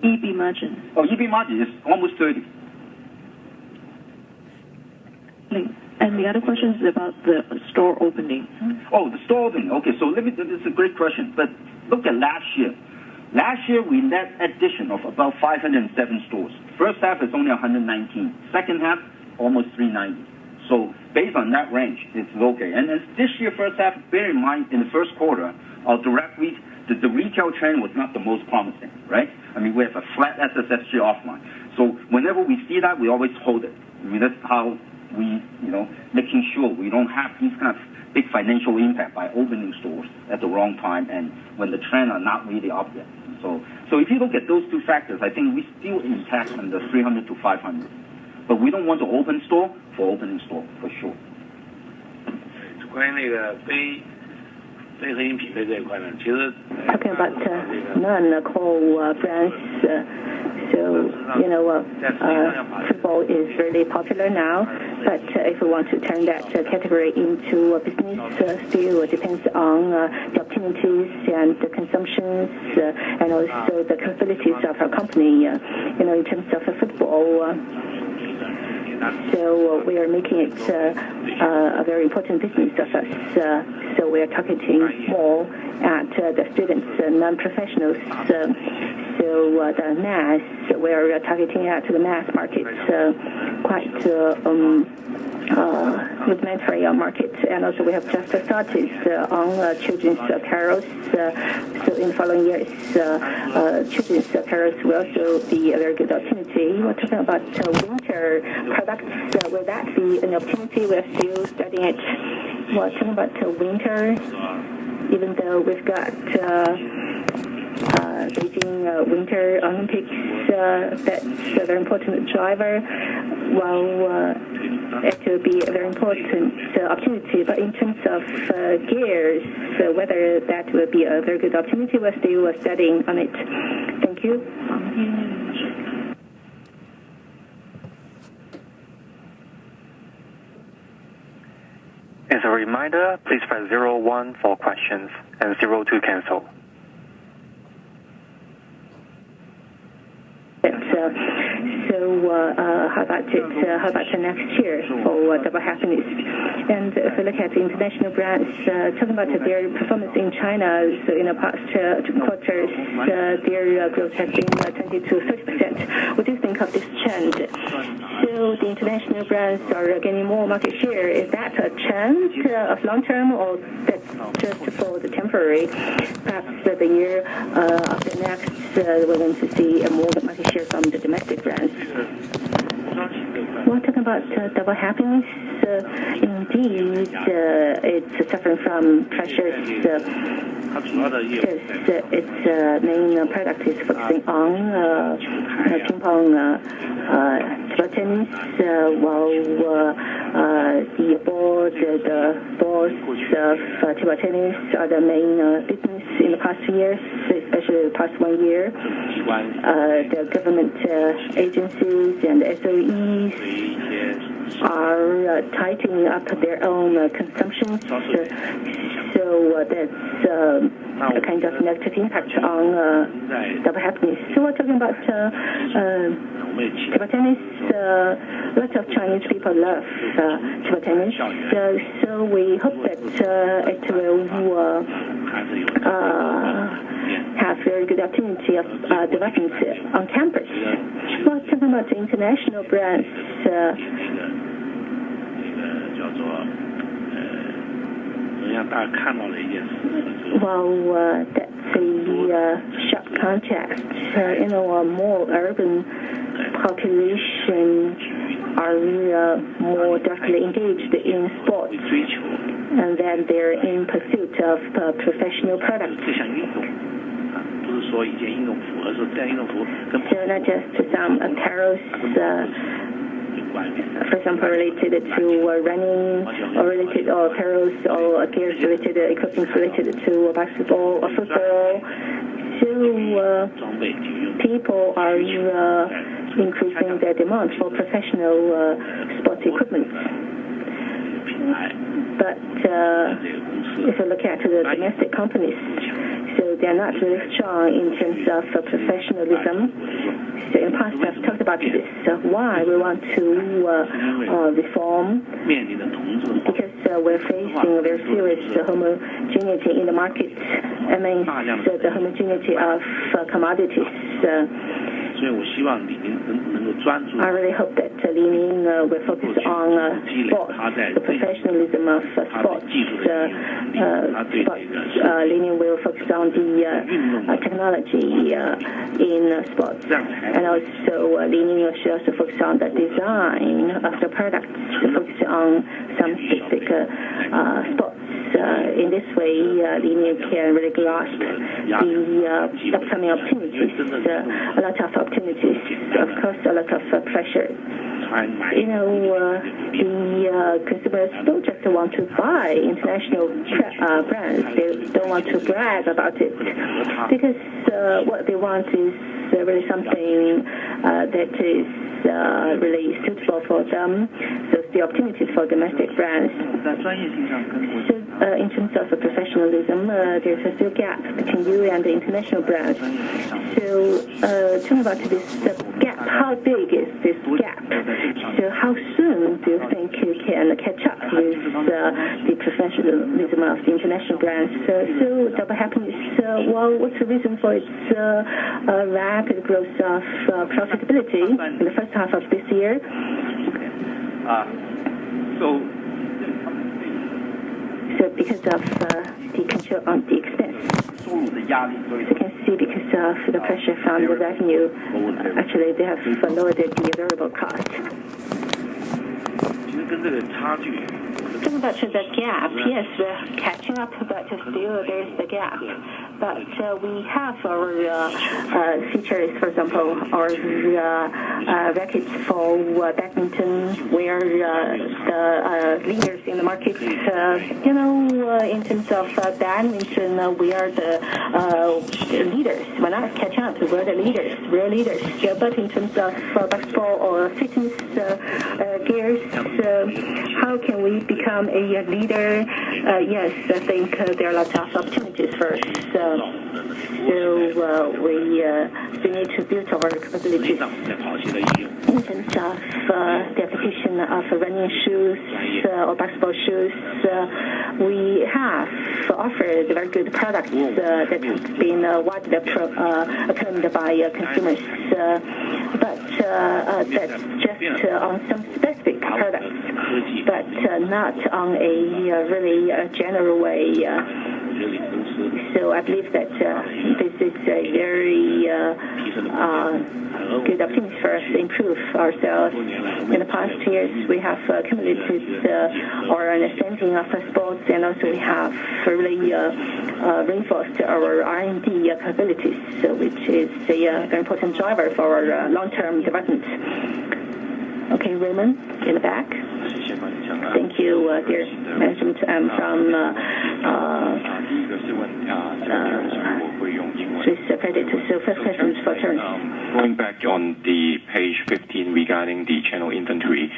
EB margin. Oh, EB margin is almost 30. And the other question is about the store opening. Oh, the store opening. Okay, so this is a great question. But look at last year. Last year, we net addition of about 507 stores. First half is only 119. Second half, almost 390. So based on that range, it's okay. And this year, first half, bear in mind, in the first quarter, our direct the retail trend was not the most promising, right? I mean, we have a flat SSSG offline. So whenever we see that, we always hold it. I mean, that's how we, making sure we don't have these kind of big financial impact by opening stores at the wrong time and when the trend are not really up yet. So if you look at those two factors, I think we still intact on the 300 to 500. But we don't want to open store for opening store, for sure. 关于那个非核心品类这一块呢，其实 talking about non-core brands. So, football is really popular now, but if we want to turn that category into a business, still depends on the opportunities and the consumptions and also the capabilities of our company, in terms of football. So we are making it a very important business of us. So we are targeting more at the students, non-professionals. So the mass, we are targeting at the mass market, quite rudimentary market. And also we have just started on children's apparel. So in the following years, children's apparel will also be a very good opportunity. We're talking about winter products. Will that be an opportunity? We're still studying it. We're talking about winter, even though we've got Beijing Winter Olympics, that's a very important driver. Well, it will be a very important opportunity. But in terms of gears, whether that will be a very good opportunity, we're still studying on it. Thank you. As a reminder, please press 01 for questions and 02 to cancel. How about next year for Double Happiness? And if we look at the international brands, talking about their performance in China, so in the past quarters, their growth has been 20 to 30%. What do you think of this trend? So the international brands are gaining more market share. Is that a trend of long term, or that's just for the temporary? Perhaps the year of the next, we're going to see more market share from the domestic brands. We're talking about Double Happiness. Indeed, it's suffering from pressures because its main product is focusing on ping pong, table tennis, while the balls of table tennis are the main business in the past years, especially the past 1 year. The government agencies and SOEs are tightening up their own consumption. So that's a kind of negative impact on Double Happiness. So we're talking about table tennis. Lots of Chinese people love table tennis. So we hope that it will have very good opportunity of development on campus. We're talking about the international brands. Well, that's a sharp contrast. A more urban population are more directly engaged in sports, and then they're in pursuit of professional products. So not just some apparels, for example, related to running, or related or apparels or gears related, equipment related to basketball or football. So people are increasing their demand for professional sports equipment. But if you look at the domestic companies, so they're not really strong in terms of professionalism. So in the past, I've talked about this. Why we want to reform? Because we're facing a very serious homogeneity in the market. I mean, the homogeneity of commodities. I really hope that Li Ning will focus on sports, the professionalism of sports. Li Ning will focus on the technology in sports. And also, Li Ning should also focus on the design of the products, to focus on some specific sports. In this way, Li Ning can really grasp the upcoming opportunities, a lot of opportunities, of course, a lot of pressure. The consumers don't just want to buy international brands. They don't want to brag about it, because what they want is really something that is really suitable for them. So the opportunities for domestic brands. So in terms of professionalism, there's a still gap between you and the international brands. So tell me about this gap. How big is this gap? So how soon do you think you can catch up with the professionalism of the international brands? So double happiness, well, what's the reason for its rapid growth of profitability in the first half of this year? So because of the control on the expense. So you can see because of the pressure from the revenue, actually they have lowered the variable cost. Talking about the gap, yes, we're catching up, but still there's the gap. But we have our features, for example, our rackets for badminton, where the leaders in the market, in terms of badminton, we are the leaders. We're not catching up, we're the leaders, real leaders. But in terms of basketball or fitness gears, how can we become a leader? Yes, I think there are lots of opportunities for us. So we need to build our capabilities in terms of the application of running shoes or basketball shoes. We have offered very good products that have been widely acclaimed by consumers. But that's just on some specific products, but not on a really general way. So I believe that this is a very good opportunity for us to improve ourselves. In the past years, we have accumulated our understanding of sports, and also we have really reinforced our R&D capabilities, which is a very important driver for our long-term development. Okay, Raymond, in the back. Thank you, dear management. I'm from Swiss Credit. So first question is for Terence. Going back on the page 15 regarding the channel inventory,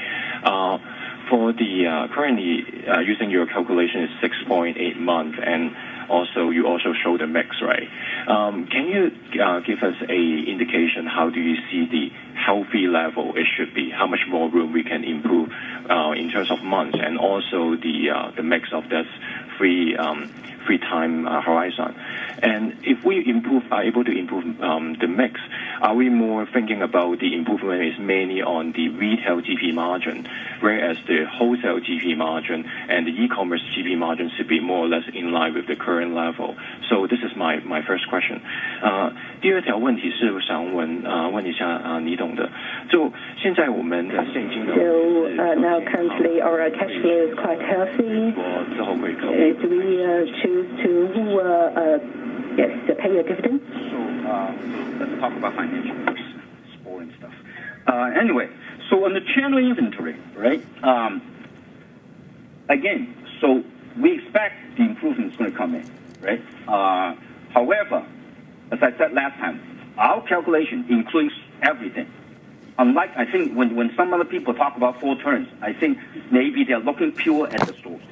for the currently using your calculation is 6.8 months, and also you also show the mix, right? Can you give us a indication how do you see the healthy level it should be? How much more room we can improve in terms of months, and also the mix of this free time horizon? And if we are able to improve the mix, are we more thinking about the improvement is mainly on the retail GP margin, whereas the wholesale GP margin and the e-commerce GP margin should be more or less in line with the current level? So this is my first question. 第二条问题是想问一下倪董的，就现在我们的现金流。So now currently our cash flow is quite healthy. Do we choose to pay a dividend? So let's talk about financial first. It's boring stuff. Anyway, so on the channel inventory, right? Again, so we expect the improvement is going to come in, right? However, as I said last time, our calculation includes everything. Unlike, I think, when some other people talk about 4 turns, I think maybe they're looking pure at the stores.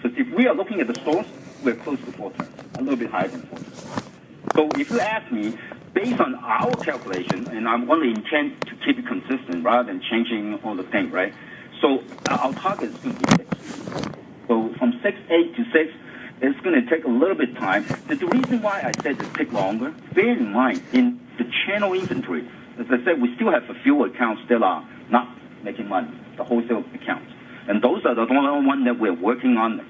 So if we are looking at the stores, we're close to 4 turns, a little bit higher than 4 turns. So if you ask me, based on our calculation, and I'm only intent to keep it consistent rather than changing all the things, right? So our target is going to be 6. So from 6.8 to 6, it's going to take a little bit of time. The reason why I said it take longer, bear in mind, in the channel inventory, as I said, we still have a few accounts that are not making money, the wholesale accounts. And those are the only ones that we're working on,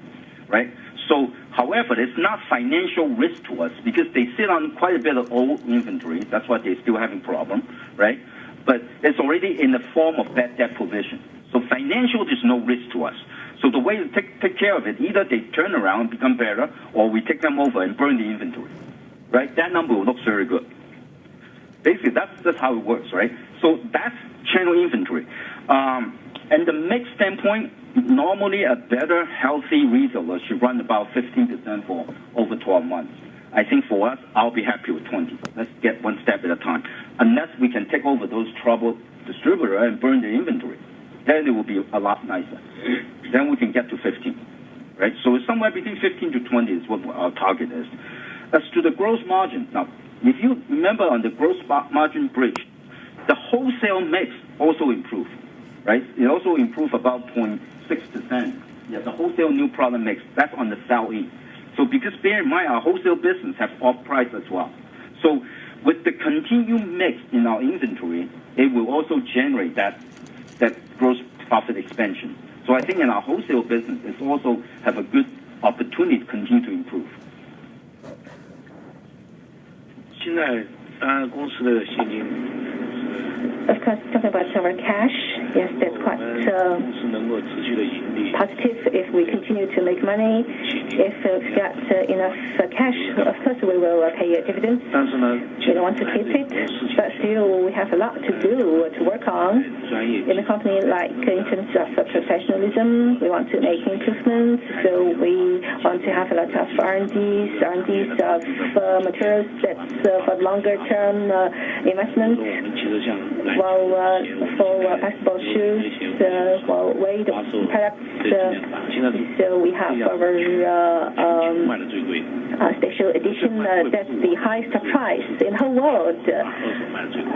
right? So, however, it's not financial risk to us because they sit on quite a bit of old inventory. That's why they're still having problem, right? But it's already in the form of bad debt provision. So financial, there's no risk to us. So the way to take care of it, either they turn around and become better, or we take them over and burn the inventory, right? That number will look very good. Basically, that's how it works, right? So that's channel inventory. And the mix standpoint, normally a better, healthy retailer should run about 15% for over 12 months. I think for us, I'll be happy with 20. Let's get one step at a time. Unless we can take over those troubled distributors and burn the inventory, then it will be a lot nicer. Then we can get to 15, right? So it's somewhere between 15 to 20 is what our target is. As to the gross margin, now, if you remember on the gross margin bridge, the wholesale mix also improved, right? It also improved about 0.6%. Yeah, the wholesale new product mix, that's on the sell-in. So because bear in mind, our wholesale business has off-price as well. So with the continued mix in our inventory, it will also generate that gross profit expansion. So I think in our wholesale business, it's also have a good opportunity to continue to improve. 现在当然公司的现金 Of course, talking about our cash, yes, that's quite positive if we continue to make money. If we've got enough cash, of course we will pay a dividend. We don't want to keep it, but still we have a lot to do, to work on in the company, like in terms of professionalism. We want to make improvements, so we want to have a lot of R&Ds of materials that's for longer term investment. While for basketball shoes, weight products, so we have our special edition that's the highest price in the whole world.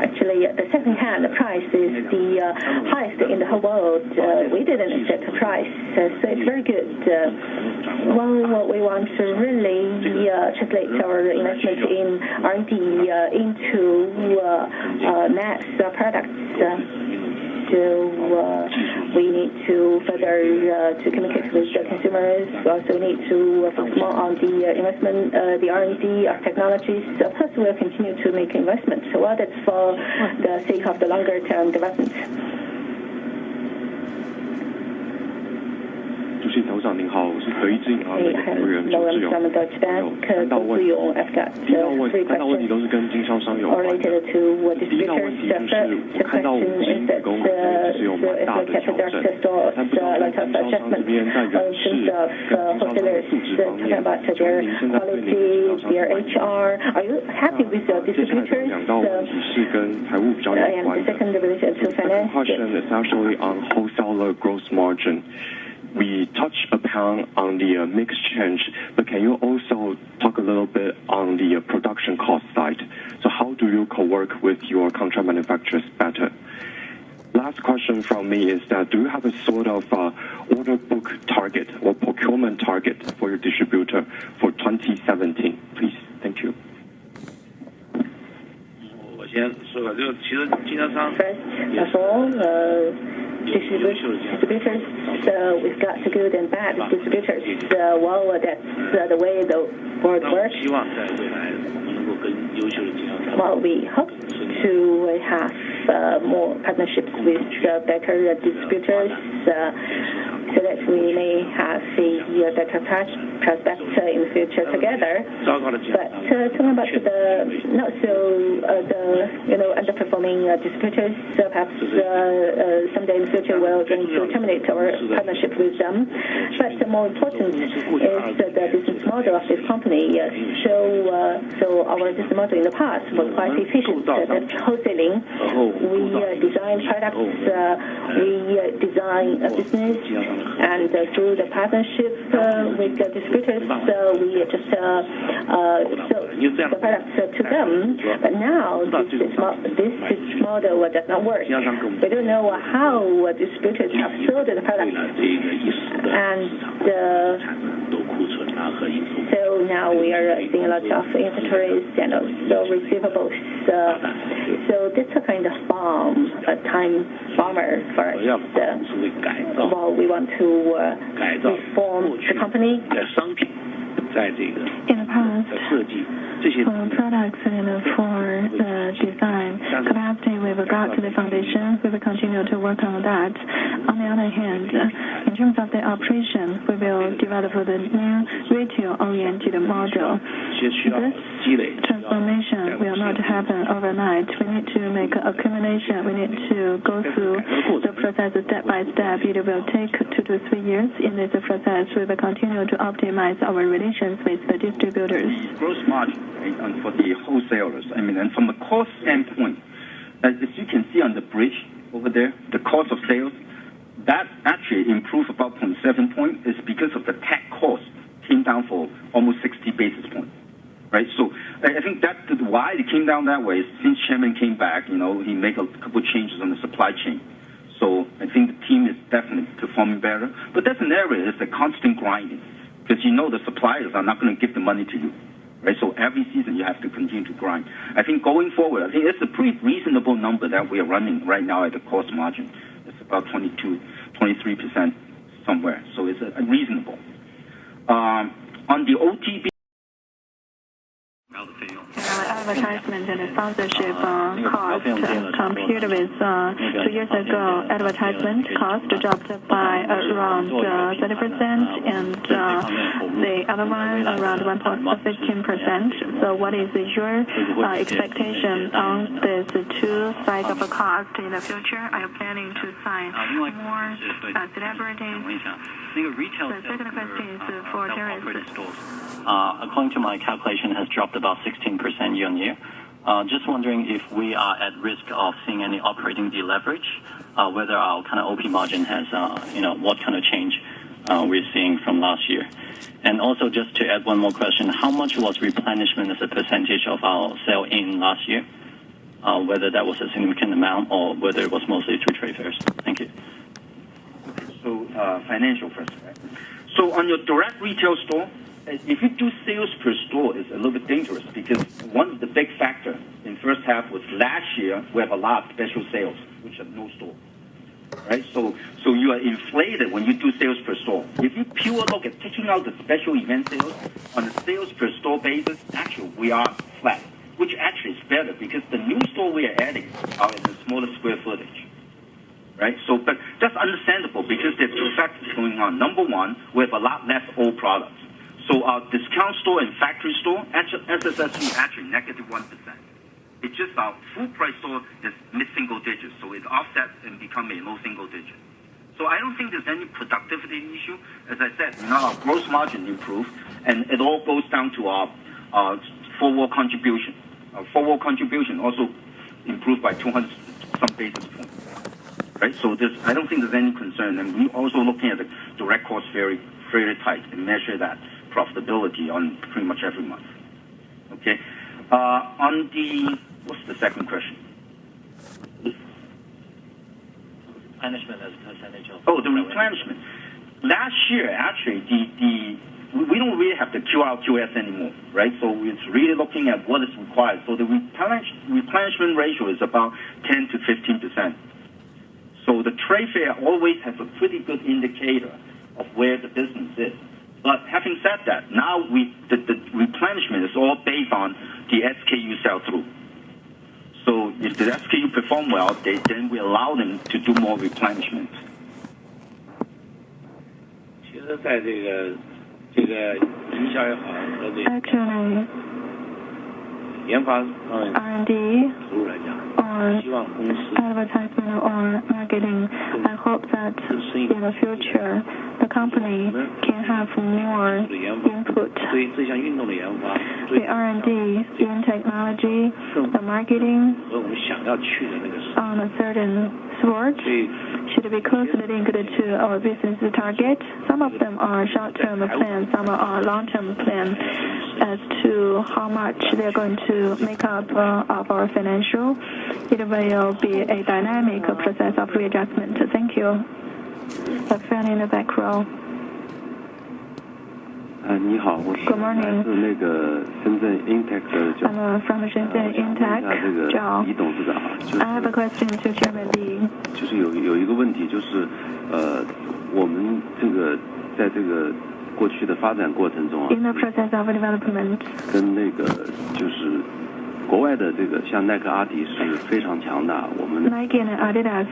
Actually, the second-hand price is the highest in the whole world. We didn't set a price, so it's very good. Well, we want to really translate our investment in R&D into mass products. So we need to further to communicate with the consumers. We also need to focus more on the investment, the R&D of technologies. Of course, we'll continue to make investments. So that's for the sake of the longer-term development. 主席头长您好，我是德意志银行的服务员周志勇。有3道问题，3道问题都是跟经销商有关的。第一道问题就是我看到我们经理跟我们其实有蛮大的调整，但不知道在经销商这边在人事跟经销商的素质方面，请问您现在对您经销商的管理？接下来2道问题是跟财务比较有关的。The second question is actually on wholesaler gross margin. We touched upon on the mix change, but can you also talk a little bit on the production cost side? So how do you co-work with your contract manufacturers better? Last question from me is that do you have a sort of order book target or procurement target for your distributor for 2017, please? Thank you. 我先说吧，就其实经销商。Distributors, we've got the good and bad distributors. Well, that's the way the world works. Well, we hope to have more partnerships with better distributors so that we may have a better prospect in the future together. But talking about the not so underperforming distributors, perhaps someday in the future we're going to terminate our partnership with them. But more important is the business model of this company. So our business model in the past was quite efficient. That's wholesaling. We design products, we design a business, and through the partnership with the distributors, we just sell the products to them. But now this model does not work. We don't know how distributors have sold the products, and so now we are seeing a lot of inventories and also receivables. So that's a kind of time bomber for us. Well, we want to reform the company. In the past, for products and for the design capacity, we've got to the foundation. We will continue to work on that. On the other hand, in terms of the operation, we will develop the new retail-oriented model. This transformation will not happen overnight. We need to make accumulation. We need to go through the process step by step. It will take 2 to 3 years. In this process, we will continue to optimize our relations with the distributors. Gross margin, right, and for the wholesalers. I mean, and from a cost standpoint, as you can see on the bridge over there, the cost of sales, that actually improved about 0.7 point. Is because of the tech cost came down for almost 60 basis points. Right, so I think that's why it came down that way. Since Chairman came back, he made a couple of changes on the supply chain. So I think the team is definitely performing better. But that's an area, it's a constant grinding. Because the suppliers are not going to give the money to you. Right, so every season you have to continue to grind. I think going forward, I think it's a pretty reasonable number that we are running right now at the cost margin. It's about 23% somewhere. So it's reasonable. On the OTB, advertisement and sponsorship cost compared with 2 years ago, advertisement cost dropped by around 30%, and the other one around 1.15%. So what is your expectation on these two sides of the cost in the future? Are you planning to sign more celebrities? The second question is for Terry. According to my calculation, has dropped about 16% year-on-year. Just wondering if we are at risk of seeing any operating deleverage, whether our kind of OP margin has, what kind of change we're seeing from last year. And also, just to add one more question, how much was replenishment as a percentage of our sale-in last year? Whether that was a significant amount or whether it was mostly through trade fairs. Thank you. So financial first, right? So on your direct retail store, if you do sales per store, it's a little bit dangerous because one of the big factors in first half was last year we have a lot of special sales, which are no store, right? So you are inflated when you do sales per store. If you pure look at taking out the special event sales on a sales per store basis, actually we are flat, which actually is better because the new store we are adding are in a smaller square footage. Right, so but that's understandable because there are two factors going on. Number one, we have a lot less old products. So our discount store and factory store, SSSG actually negative 1%. It's just our full price store is mid-single digits, so it's offset and become a low single digit. So I don't think there's any productivity issue. As I said, our gross margin improved, and it all goes down to our forward contribution. Our forward contribution also improved by 200 some basis points. Right, so I don't think there's any concern, and we're also looking at the direct cost very, very tight and measure that profitability on pretty much every month. Okay, on the what's the second question? Replenishment as a percentage of. Oh, the replenishment. Last year, actually, we don't really have the QRQS anymore, right? So it's really looking at what is required. So the replenishment ratio is about 10 to 15%. So the trade fair always has a pretty good indicator of where the business is. But having said that, now the replenishment is all based on the SKU sell-through. So if the SKU perform well, then we allow them to do more replenishment. 其实在这个营销也好和这个研发方面 R&D 投入来讲。 advertisement or marketing, I hope that in the future the company can have more input. The R&D in technology, the marketing on a certain sport should be closely linked to our business target. Some of them are short-term plans, some are long-term plans as to how much they're going to make up of our financial. It will be a dynamic process of readjustment. Thank you. The friend in the back row. 你好，我是来自那个深圳 Intech 的叫。I'm from Shenzhen Intech. 这个李董事长，就是 I have a question to Chairman Li. 就是有一个问题，就是我们这个在这个过去的发展过程中啊 ，In the process of development. 跟那个就是国外的这个像耐克、阿迪是非常强大，我们 Nike and Adidas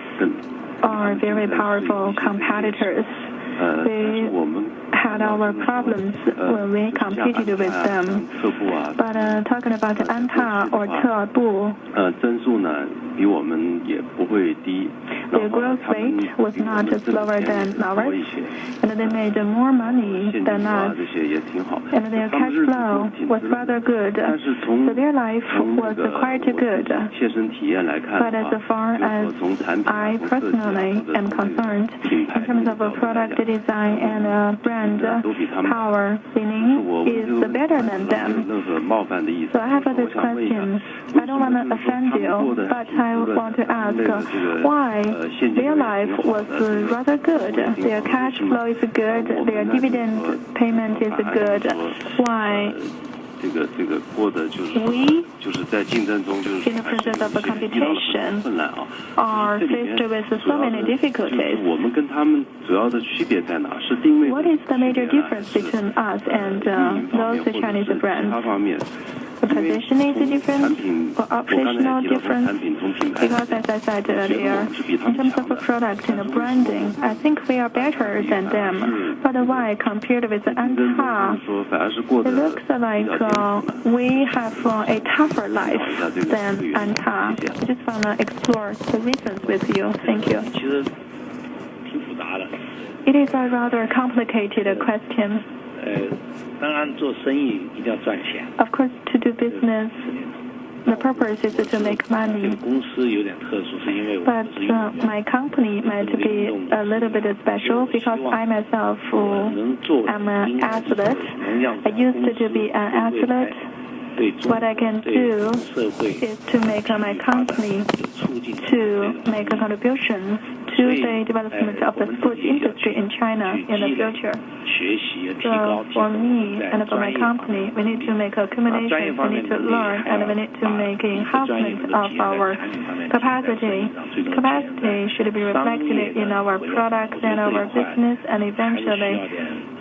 are very powerful competitors. We had our problems when we competed with them. But talking about ANTA or 特步，增速呢比我们也不会低。The growth rate was not slower than ours, and they made more money than us. 这些也挺好。And their cash flow was rather good. So their life was quite good. 切身体验来看 But as far as I personally am concerned, in terms of product design and brand power, Li-Ning is better than them. So I have this question. I don't want to offend you, but I want to ask why their life was rather good. Their cash flow is good. Their dividend payment is good. Why? 这个过的就是在竞争中就是 in the process of competition are faced with so many difficulties. 我们跟他们主要的区别在哪？是定位。What is the major difference between us and those Chinese brands? The positioning is different or operational difference? Because as I said earlier, in terms of product and branding, I think we are better than them. But why compared with ANTA? It looks like we have a tougher life than ANTA. I just want to explore the reasons with you. Thank you. It is a rather complicated question. Of course, to do business, the purpose is to make money. But my company might be a little bit special because I myself am an athlete. I used to be an athlete. What I can do is to make my company to make contributions to the development of the sports industry in China in the future. So for me and for my company, we need to make accumulations, we need to learn, and we need to make enhancement of our capacity. Capacity should be reflected in our products and our business, and eventually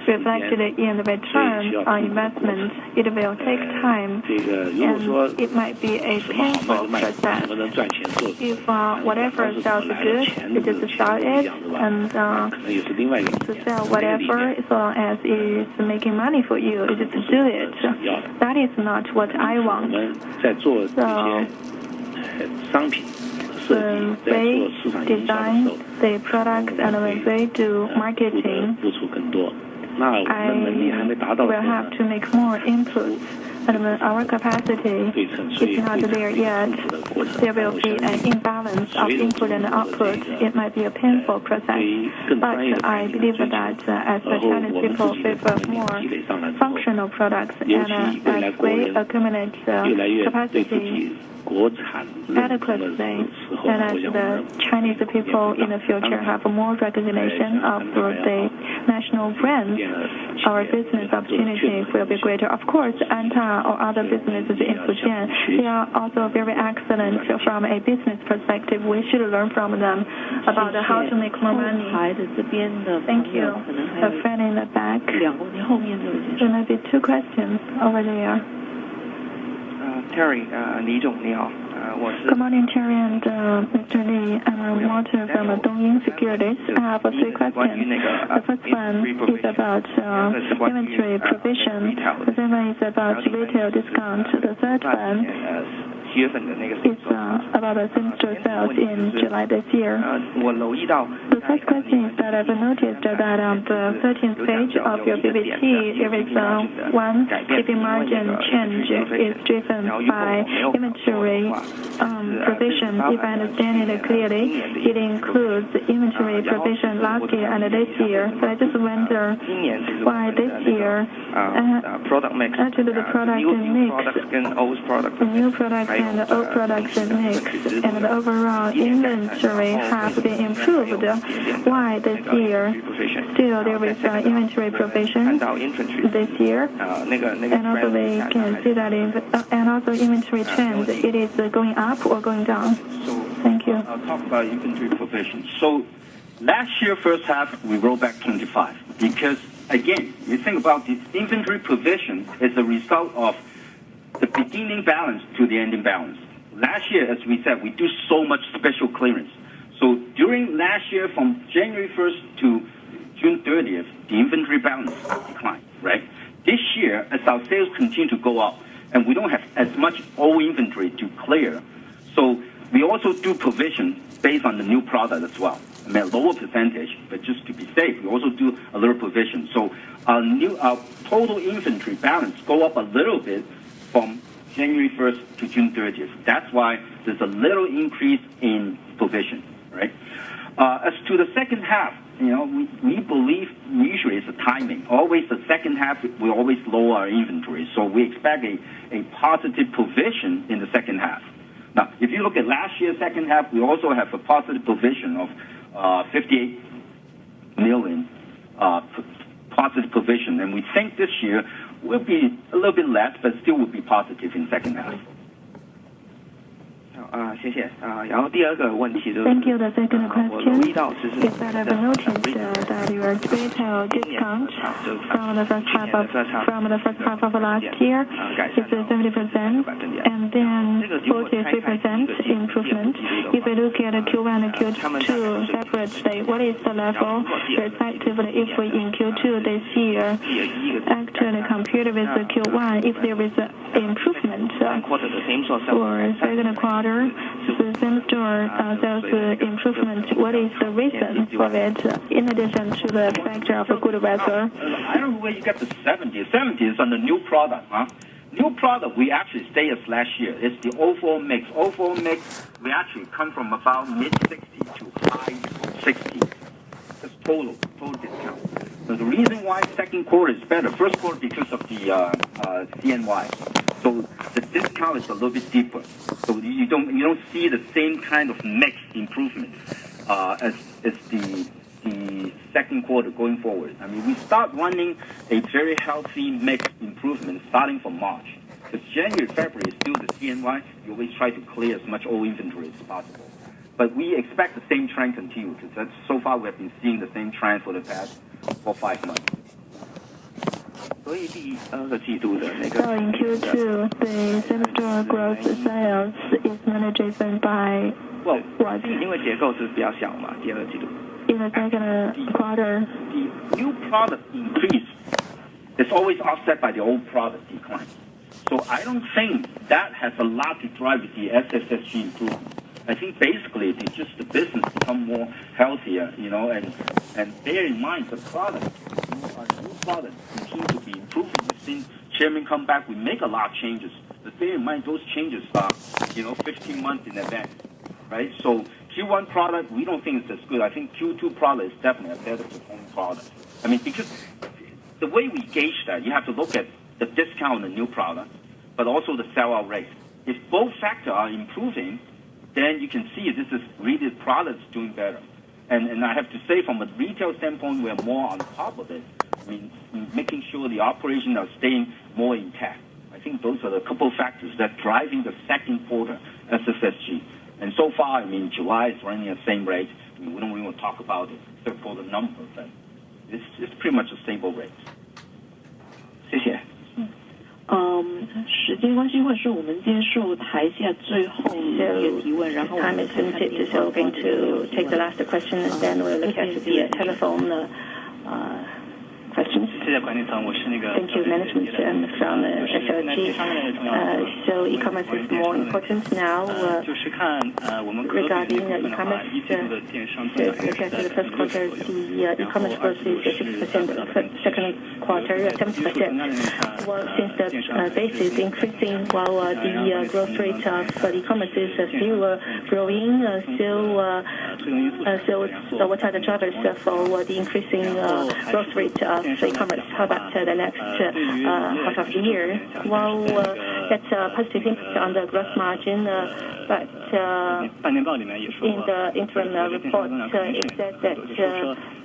reflected in the return on investment. It will take time, and it might be a painful process. If whatever sells good, it is sell it, and to sell whatever as long as it is making money for you, it is to do it. That is not what I want. So when we design the products and when we do marketing, I will have to make more inputs. And when our capacity is not there yet, there will be an imbalance of input and output. It might be a painful process. But I believe that as the Chinese people favor more functional products, and as we accumulate capacity adequately, and as the Chinese people in the future have more recognition of the national brands, our business opportunities will be greater. Of course, ANTA or other businesses in Fujian, they are also very excellent from a business perspective. We should learn from them about how to make more money. Thank you. A friend in the back. There may be two questions over there. Terry, 李总你好。 Good morning, Terry and Mr. Li. I'm Walter from Dongying Securities. I have three questions. The first one is about inventory provision. The second one is about retail discount. The third one is about the same-store sales in July this year. The first question is that I've noticed that on the 13th page of your PPT, there is one GP margin change is driven by inventory provision. If I understand it clearly, it includes inventory provision last year and this year. So I just wonder why this year, actually the product mix, the new products and all products mix, and the overall inventory have been improved. Why this year? Still, there is inventory provision this year, and also we can see that and also inventory trend, it is going up or going down. Thank you. I'll talk about inventory provision. So last year, first half, we rolled back 25 because, again, you think about the inventory provision is a result of the beginning balance to the ending balance. Last year, as we said, we do so much special clearance. So during last year, from January 1st to June 30th, the inventory balance declined, right? This year, as our sales continue to go up, and we don't have as much old inventory to clear, so we also do provision based on the new product as well. I mean, a lower percentage, but just to be safe, we also do a little provision. So our total inventory balance go up a little bit from January 1st to June 30th. That's why there's a little increase in provision, right? As to the second half, we believe usually it's a timing. Always the second half, we always lower our inventory. So we expect a positive provision in the second half. Now, if you look at last year's second half, we also have a positive provision of 58 million positive provision. And we think this year will be a little bit less, but still will be positive in second half. 谢谢然后第二个问题就是 Thank you. The second question is that I've noticed that your retail discount from the first half of last year is 70%, and then 43% improvement. If we look at Q1 and Q2 separately, what is the level respectively if we in Q2 this year actually compared with the Q1, if there is an improvement for second quarter? The same-store sales improvement, what is the reason for it, in addition to the factor of a good weather? I don't know where you get the 70. 70 is on the new product, huh? New product, we actually stay as last year. It's the overall mix. Overall mix, we actually come from about mid-60 to high 60. That's total discount. So the reason why second quarter is better, first quarter because of the CNY. So the discount is a little bit deeper. So you don't see the same kind of mix improvement as the second quarter going forward. I mean, we start running a very healthy mix improvement starting from March. Because January, February is still the CNY. You always try to clear as much old inventory as possible. But we expect the same trend continue because so far we have been seeing the same trend for the past 4 or 5 months. So in Q2, the same-store growth sales is mainly driven by what? 因为结构是比较小嘛，第二季度。In the second quarter, the new product increase is always offset by the old product decline. So I don't think that has a lot to drive the SSSG improvement. I think basically it's just the business become more healthier, and bear in mind the product, our new product continue to be improving. We've seen Chairman come back, we make a lot of changes. But bear in mind those changes are, 15 months in advance, right? So Q1 product, we don't think it's as good. I think Q2 product is definitely a better performing product. I mean, because the way we gauge that, you have to look at the discount on the new product, but also the sell-out rate. If both factors are improving, then you can see this is really the product's doing better. And I have to say from a retail standpoint, we're more on top of it. I mean, making sure the operations are staying more intact. I think those are the couple of factors that are driving the second quarter SSSG. And so far, I mean, July is running at the same rate. I mean, we don't really want to talk about it except for the number, but it's pretty much a stable rate. 谢谢。时间关系，或是我们接受台下最后一个提问，然后 time is limited, so we're going to take the last question and then we'll look at the telephone questions. Thank you, management from SLG. So e-commerce is more important now. Regarding e-commerce, look at the first quarter, the e-commerce growth is 6%, second quarter 7%. Well, since the base is increasing, while the growth rate of e-commerce is still growing, so what are the drivers for the increasing growth rate of e-commerce? How about the next half of the year? Well, that's a positive impact on the gross margin, but in the interim report, it says that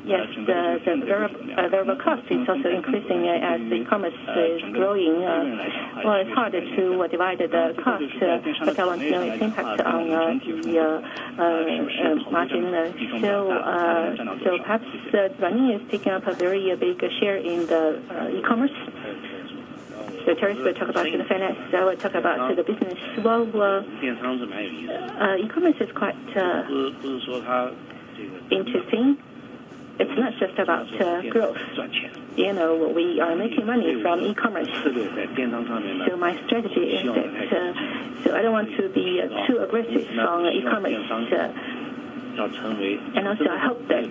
yes, the variable cost is also increasing as the e-commerce is growing. Well, it's harder to divide the cost, but I want to know its impact on the margin. So perhaps running is taking up a very big share in the e-commerce. So Terry will talk about the finance. I will talk about the business. Well, e-commerce is quite interesting. It's not just about growth. You know, we are making money from e-commerce. So my strategy is that so I don't want to be too aggressive on e-commerce. And also I hope that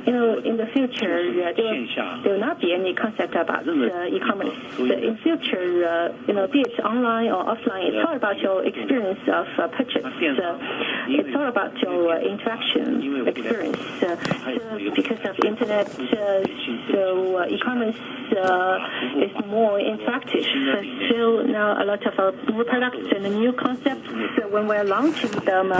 you know, in the future, there will not be any concept about e-commerce. In future, you know, be it online or offline, it's all about your experience of purchase. It's all about your interaction experience. So because of internet, so e-commerce is more interactive. So now a lot of new products and new concepts, when we're launching them,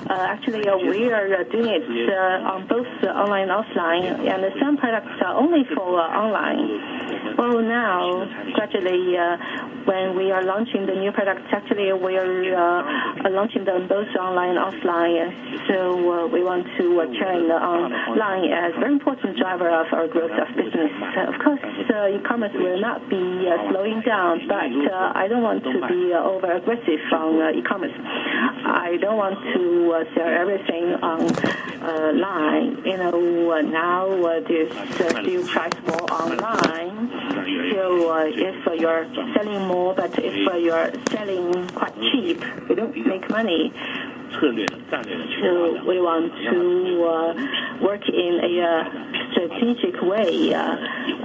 actually we are doing it on both online and offline. And some products are only for online. Well, now, gradually, when we are launching the new products, actually we are launching them both online and offline. So we want to turn online as a very important driver of our growth of business. Of course, e-commerce will not be slowing down, but I don't want to be over-aggressive on e-commerce. I don't want to sell everything online. You know, now there's still price war online. So if you're selling more, but if you're selling quite cheap, you don't make money. So we want to work in a strategic way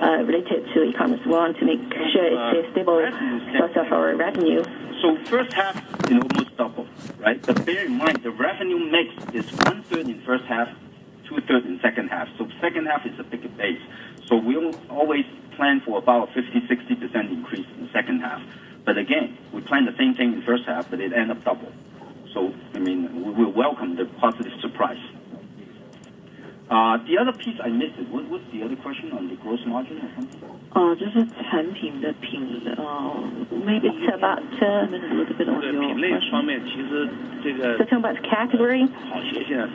related to e-commerce. We want to make sure it's a stable source of our revenue. So first half, you know, almost double, right? But bear in mind, the revenue mix is 1/3 in first half, 2/3 in second half. So second half is a bigger base. So we always plan for about 50-60% increase in the second half. But again, we plan the same thing in first half, but it ends up double. So, I mean, we will welcome the positive surprise. The other piece I missed, what's the other question on the gross margin or something? Maybe it's about talking about category,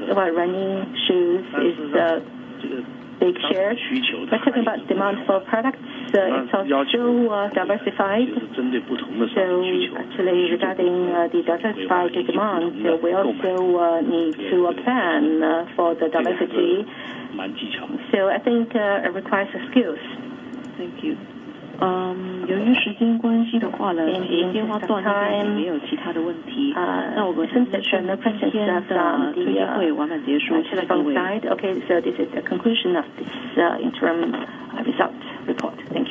about running shoes is big share. We're talking about demand for products. It's also diversified. So actually, regarding the diversified demand, we also need to plan for the diversity. So I think it requires skills. Thank you. 由于时间关系的话呢，电话断了，没有其他的问题。那我们今天的推介会完满结束，谢谢各位。Okay, so this is the conclusion of this interim result report. Thank you.